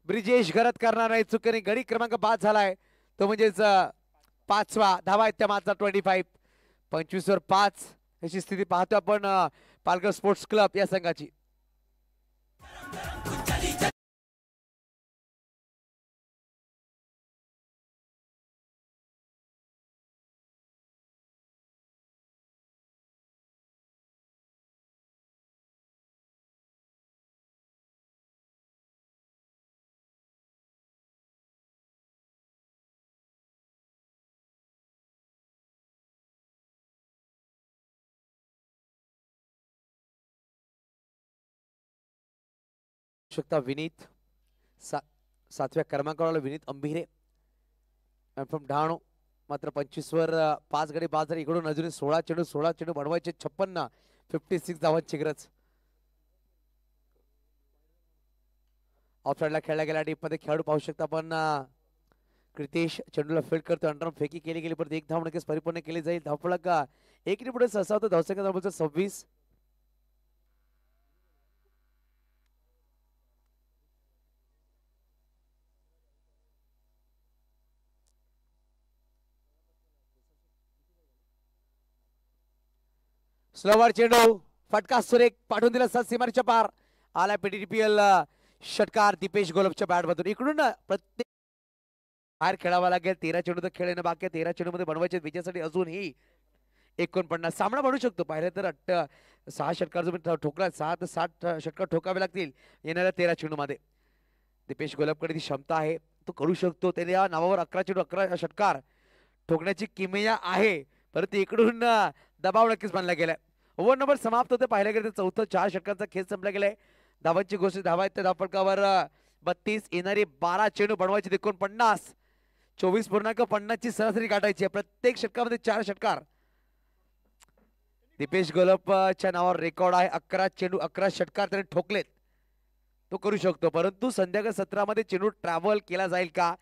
Speaker 4: ब्रिजेश घरत करणार नाही चुकीने. गडी क्रमांक 5 झालाय तो म्हणजेच 5वा धावा आहेत त्या मात्र 25. 25 वर 5 अशी स्थिती पाहतो आपण पालघर स्पोर्ट्स क्लब या संघाची. शकता विनीत 7व्या क्रमांकावर विनीत अंबिरे फ्रॉम डहाणू. मात्र 25 वर 5 गडी बाद झाले. इकडून अजून 16 चेंडू बनवायचे. 56 धावांची गरज. ऑफसाईडला खेळला गेला. डीप मध्ये खेळाडू पाहू शकता आपण कृतेश चेंडूला फील्ड करतो. अंडर फेकी केली गेली परत एक धाव नक्कीच परिपूर्ण केली जाईल. धावफलक 1 पुढे सहसा होतो. धावसंख्या 26. स्लोवर चेंडू फटका सुरेख पाठवून दिला. सीमारेषा पार आला. पीटीपीएल षटकार दीपेश गोलबच्या बॅट मधून. इकडून प्रत्येक बाहेर खेळावा लागेल. 13 चेंडू तर खेळणं बाकी. 13 चेंडू मध्ये बनवायचे विजयासाठी अजूनही 49 सामना बनवू शकतो. पाहिलं तर 6 षटकार जो ठोकला 6 ते 7 षटकार ठोकावे लागतील येणाऱ्या 13 चेंडू मध्ये. दीपेश गोलबकडे ती क्षमता आहे, तो करू शकतो. त्याने या नावावर 11 चेंडू 11 षटकार ठोकण्याची किमया आहे. परंतु इकडून दबाव नक्कीच बांधला गेलाय. ओव्हर नंबर समाप्त होते. पाहिल्या गेलं तर चौथं 4 षटकांचा खेळ संपला गेलाय. धावांची गोष्ट धावा आहेत त्या धावफलकावर 32 येणारी 12 चेंडू बनवायचे 49. 24.50 ची सरासरी गाठायची आहे. प्रत्येक षटकामध्ये 4 षटकार. दीपेश गोलपच्या नावावर रेकॉर्ड आहे. 11 चेंडू 11 षटकार त्याने ठोकलेत. तो करू शकतो, परंतु संध्याकाळ सत्रामध्ये चेंडू ट्रॅव्हल केला जाईल का?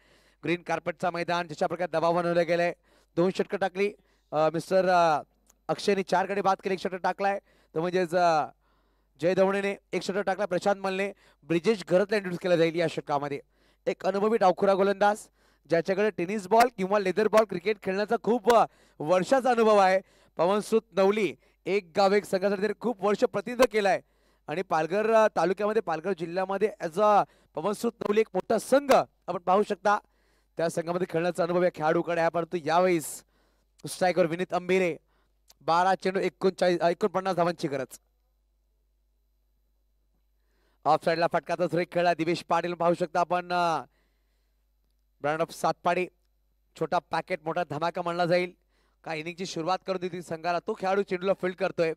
Speaker 4: ग्रीन कार्पेटचा मैदान ज्याच्या प्रकारे दबाव बनवलं गेलाय. 2 षटकं टाकली मिस्टर अक्षयने, 4 गडी बाद केले, 1 षटक टाकलाय. तो म्हणजेच जय धवणेने 1 षटक टाकला. प्रशांत मलने ब्रिजेश घरतला इंट्रोड्यूस केला जाईल या षटकामध्ये. एक अनुभवी डावखुरा गोलंदाज ज्याच्याकडे टेनिस बॉल किंवा लेदर बॉल क्रिकेट खेळण्याचा खूप वर्षाचा अनुभव आहे. पवनसुत नवली एक गाव एक संघासाठी खूप वर्ष प्रतिनिधित्व केलाय आणि पालघर तालुक्यामध्ये पालघर जिल्ह्यामध्ये ॲज अ पवनसुत नवली एक मोठा संघ आपण पाहू शकता. त्या संघामध्ये खेळण्याचा अनुभव या खेळाडूकडे आहे. परंतु यावेळेस स्ट्रायकर विनीत अंबिरे 12 चेंडू 49 धावांची गरज. ऑफ साइडला फटकाचा सुरेख खेळला दिवेश पाटील पाहू शकता आपण. ब्रँड ऑफ सातपाडी छोटा पॅकेट मोठा धमाका म्हणला जाईल. काय इनिंगची सुरुवात करून दिली संघाला. तो खेळाडू चेंडूला फील्ड करतोय.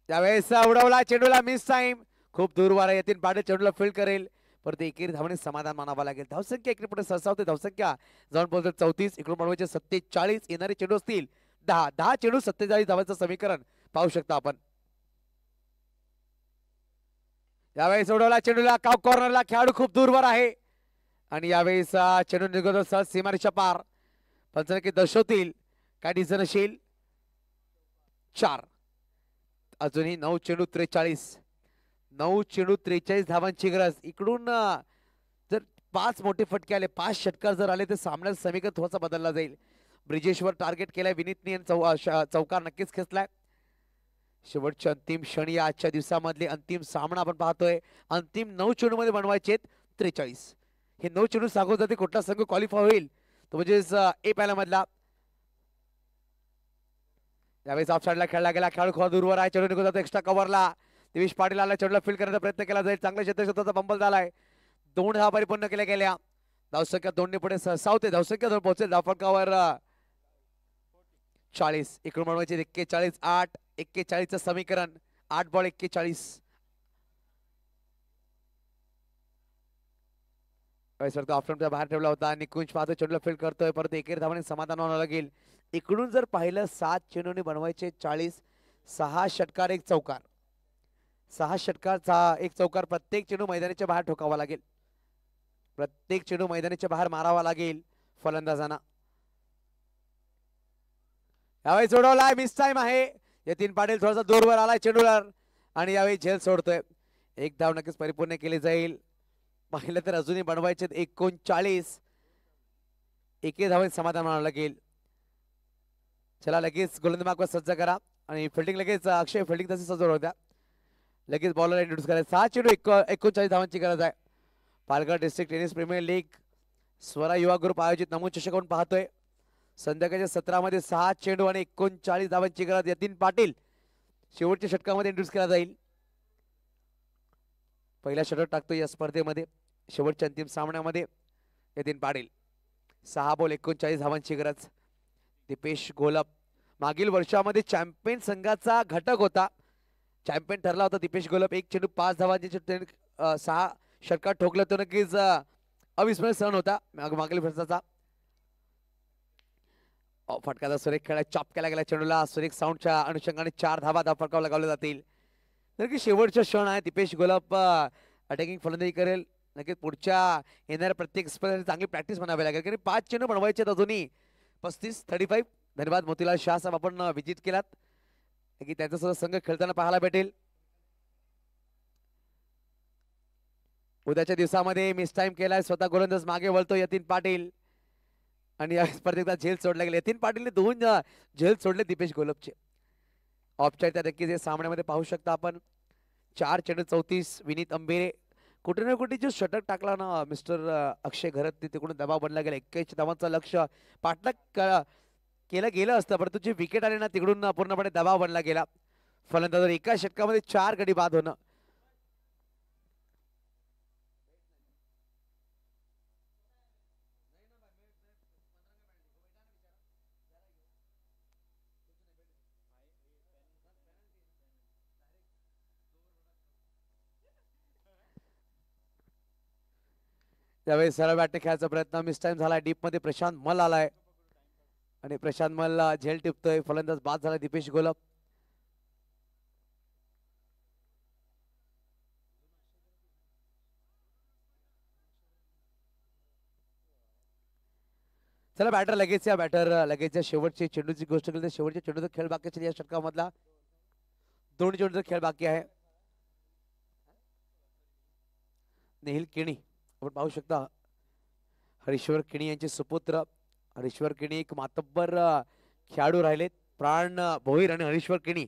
Speaker 4: त्यावेळेस उडवला चेंडूला, मिस टाइम. खूप दूरवार यतीन पाटील चेंडूला फील्ड करेल, परंतु एकेरी धावणे समाधान मानावं लागेल. धावसंख्या इकडे पुढे सरसावते. धावसंख्या जाऊन पोहोचते 34. इकडून बनवायचे 47. येणारे चेंडू असतील 10 चेंडू 47 धावांचं समीकरण पाहू शकता आपण. यावेळेस उडवला चेंडूला कॉर्नरला. खेळाडू खूप दूरवर आहे आणि यावेळेस चेंडू निघतो सहज सीमारेषा पार. पंचनाकी दर्शवतील काय डिझाईन असेल. 4 अजूनही 9 चेंडू 43. 9 चेंडू 43 धावांची गरज. इकडून जर 5 मोठे फटके आले, 5 षटकार जर आले तर सामन्याचं समीकरण थोडासा बदलला जाईल. ब्रिजेशवर टार्गेट केलाय विनीतने, चौकार नक्कीच खेचलाय. शेवटचे अंतिम क्षणी आजच्या दिवसामधले अंतिम सामना आपण पाहतोय. अंतिम 9 चेंडू मध्ये बनवायचे 43. हे 9 चेंडू सांगून जाते कुठला संघ क्वालिफाय होईल तो म्हणजेच ए पहिला मधला. यावेळेस ऑफ साइडला खेळला गेला. खेळाडू खूप दूरवर आहे. चेंडू निघून जातो एक्स्ट्रा कव्हरला. दिवेश पाटील आला, चेंडूला फील्ड करण्याचा प्रयत्न केला जाईल. चांगल्या क्षेत्रक्षेत्राचा बंबल झालाय. 2 धावा परिपूर्ण केल्या गेल्या. धावसंख्या 2 ने पुढे सावते. धावसंख्या 2 पोहोचेल. धावफलकावर 40. इकडून बनवायचे 41. 8 41चं समीकरण. 8 बॉल 41. ऑफरच्या बाहेर ठेवला होता. निकुंज पाहतो चेंडूला फील्ड करतोय, परत एकेरी धावाने समाधान व्हावं लागेल. इकडून जर पाहिलं 7 चेंडूने बनवायचे 40. 6 षटकार 1 चौकार. 6 षटकारचा 1 चौकार. प्रत्येक चेंडू मैदानाच्या बाहेर ठोकावा लागेल. प्रत्येक चेंडू मैदानाच्या बाहेर मारावा लागेल फलंदाजांना. यावेळी सोडवलाय, मिस टाइम आहे. यतीन पाटील थोडासा दूरवर आलाय चेंडूवर आणि यावेळी झेल सोडतोय. 1 धाव नक्कीच परिपूर्ण केली जाईल. पाहिलं तर अजूनही बनवायचे 39. एके धावेत समाधान मानावं लागेल. चला लगेच गोलंदाज मार्कवर सज्ज करा आणि फिल्डिंग लगेच अक्षय फिल्डिंग तसे सजवलं होत्या. लगेच बॉलर इंट्रोड्यूस करायचं. 6 चेंडू 39 धावांची गरज आहे. Palghar district tennis premier league Swara Yuva group आयोजित नमूद चषक पाहतोय. संध्याकाळच्या सत्रामध्ये 6 चेंडू आणि 39 धावांची गरज. यतीन पाटील शेवटच्या षटकामध्ये इंट्रोड्यूस केला जाईल. पहिला षटक टाकतो या स्पर्धेमध्ये. शेवटच्या अंतिम सामन्यामध्ये यतीन पाटील. 6 बॉल 39 धावांची गरज. दीपेश गोलप मागील वर्षामध्ये चॅम्पियन संघाचा घटक होता. चॅम्पियन ठरला होता दीपेश गोलप. 1 चेंडू 5 धावांचे 6 षटकार ठोकलं तो नक्कीच अविस्मरणीय सण होता मागील वर्षाचा. फटकाचा सुरेख खेळा चॉप केला गेला चेंडूला. सुरेख साऊंडच्या अनुषंगाने 4 धावा फटकावर लगावले जातील. नक्की शेवटचा क्षण आहे. दीपेश गोलप अटॅकिंग फलंदाजी करेल. नक्कीच पुढच्या येणाऱ्या प्रत्येक स्पर्धेसाठी चांगली प्रॅक्टिस म्हणावी लागेल कारण 5 चेंडू बनवायचे अजूनही 35. धन्यवाद मोतीलाल शाह साहेब आपण विजिट केलात की त्यांचा सुद्धा संघ खेळताना पाहायला भेटेल. उद्याच्या दिवसामध्ये मिस टाइम केलाय. स्वतः गोलंदाज मागे वळतो यतीन पाटील आणि या स्पर्धेचा झेल सोडला गेला. यतीन पाटीलने 2 झेल सोडले दीपेश गोलपचे. ऑफसाइड त्या नक्कीच सामन्यामध्ये पाहू शकता आपण. 4 चेंडू 34. विनीत अंबेरे कुठे ना कुठे जो षटक टाकला ना मिस्टर अक्षय घरत तिकडून दबाव बनला गेला. 21 धावांचा लक्ष पाठलाग केलं गेलं असतं परंतु जे विकेट आले ना तिकडून पूर्णपणे दबाव बनला गेला. फलंदाजावर एका षटकामध्ये 4 गडी बाद होणं. त्यावेळेस सरळ बॅटने खेळायचा प्रयत्न मिस टाइम झाला. डीप मध्ये प्रशांत मल आलाय आणि प्रशांत मल झेल टिपतोय. फलंदाज बाद झाला दीपेश गोलप. चला बॅटर लगेच या. बॅटर लगेच या. शेवटची चेंडूची गोष्ट केली तर शेवटच्या चेंडूचा खेळ बाकी आहे या षटकामधला. दोन चेंडूचा खेळ बाकी आहे. नेहिल केणी आपण पाहू शकता हरीश्वर केणी यांचे सुपुत्र. हरीश्वर केणी एक मातब्बर खेळाडू राहिलेत. प्राण भोईर आणि हरीश्वर केणी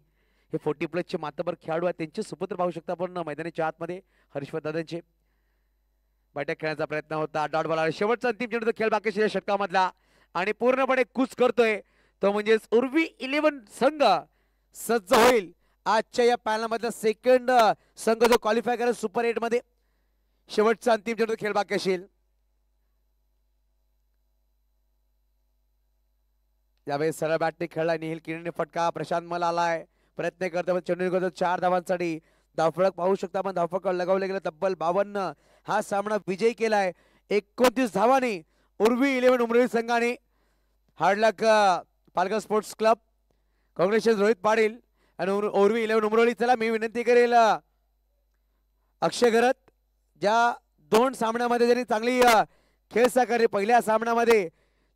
Speaker 4: हे 40+ चे मातब्बर खेळाडू आहेत. त्यांचे सुपुत्र पाहू शकता आपण मैदानाच्या आतमध्ये हरीश्वर दादांचे. बॅटक खेळण्याचा प्रयत्न होता. डॉट बॉल आणि शेवटचा अंतिम चेंडूचा खेळ बाकी आहे षटकामधला आणि पूर्णपणे कुच करतोय तो म्हणजेच उर्वी 11 संघ सज्ज होईल आजच्या या पॅनल मधला सेकंड संघ जो क्वालिफाय करेल सुपर 8 मध्ये. शेवटचा अंतिम चेंडू खेळ बाकी असेल. यावेळेस सरळ बॅटने खेळला. निहिल किरणने फटका. प्रशांत मल आलाय. प्रयत्न करतो चेंडू करतो 4 धावांसाठी. धावफलक पाहू शकता आपण. धावफलक लगावले गेले तब्बल 52. हा सामना विजयी केलाय 29 धावांनी उर्वी 11 उमरोळी संघाने. हार्ड लक पालघर स्पोर्ट्स क्लब. काँग्रेस रोहित पाटील आणि उर्वी 11 उमरोळी. चला मी विनंती करेल अक्षय घरत ज्या 2 सामन्यामध्ये त्यांनी चांगली खेळ साकारली. पहिल्या सामन्यामध्ये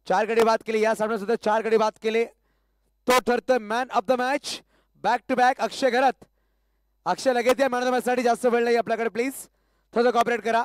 Speaker 4: 4 गडी बाद केले. या सामन्यात सुद्धा 4 गडी बाद केले. तो ठरतो man of the match. Back to back Akshay Gharat. Akshay लगेच या मॅन ऑफ द मॅच साठी. जास्त वेळ नाही आपल्याकडे. प्लीज थोडं कॉपरेट करा.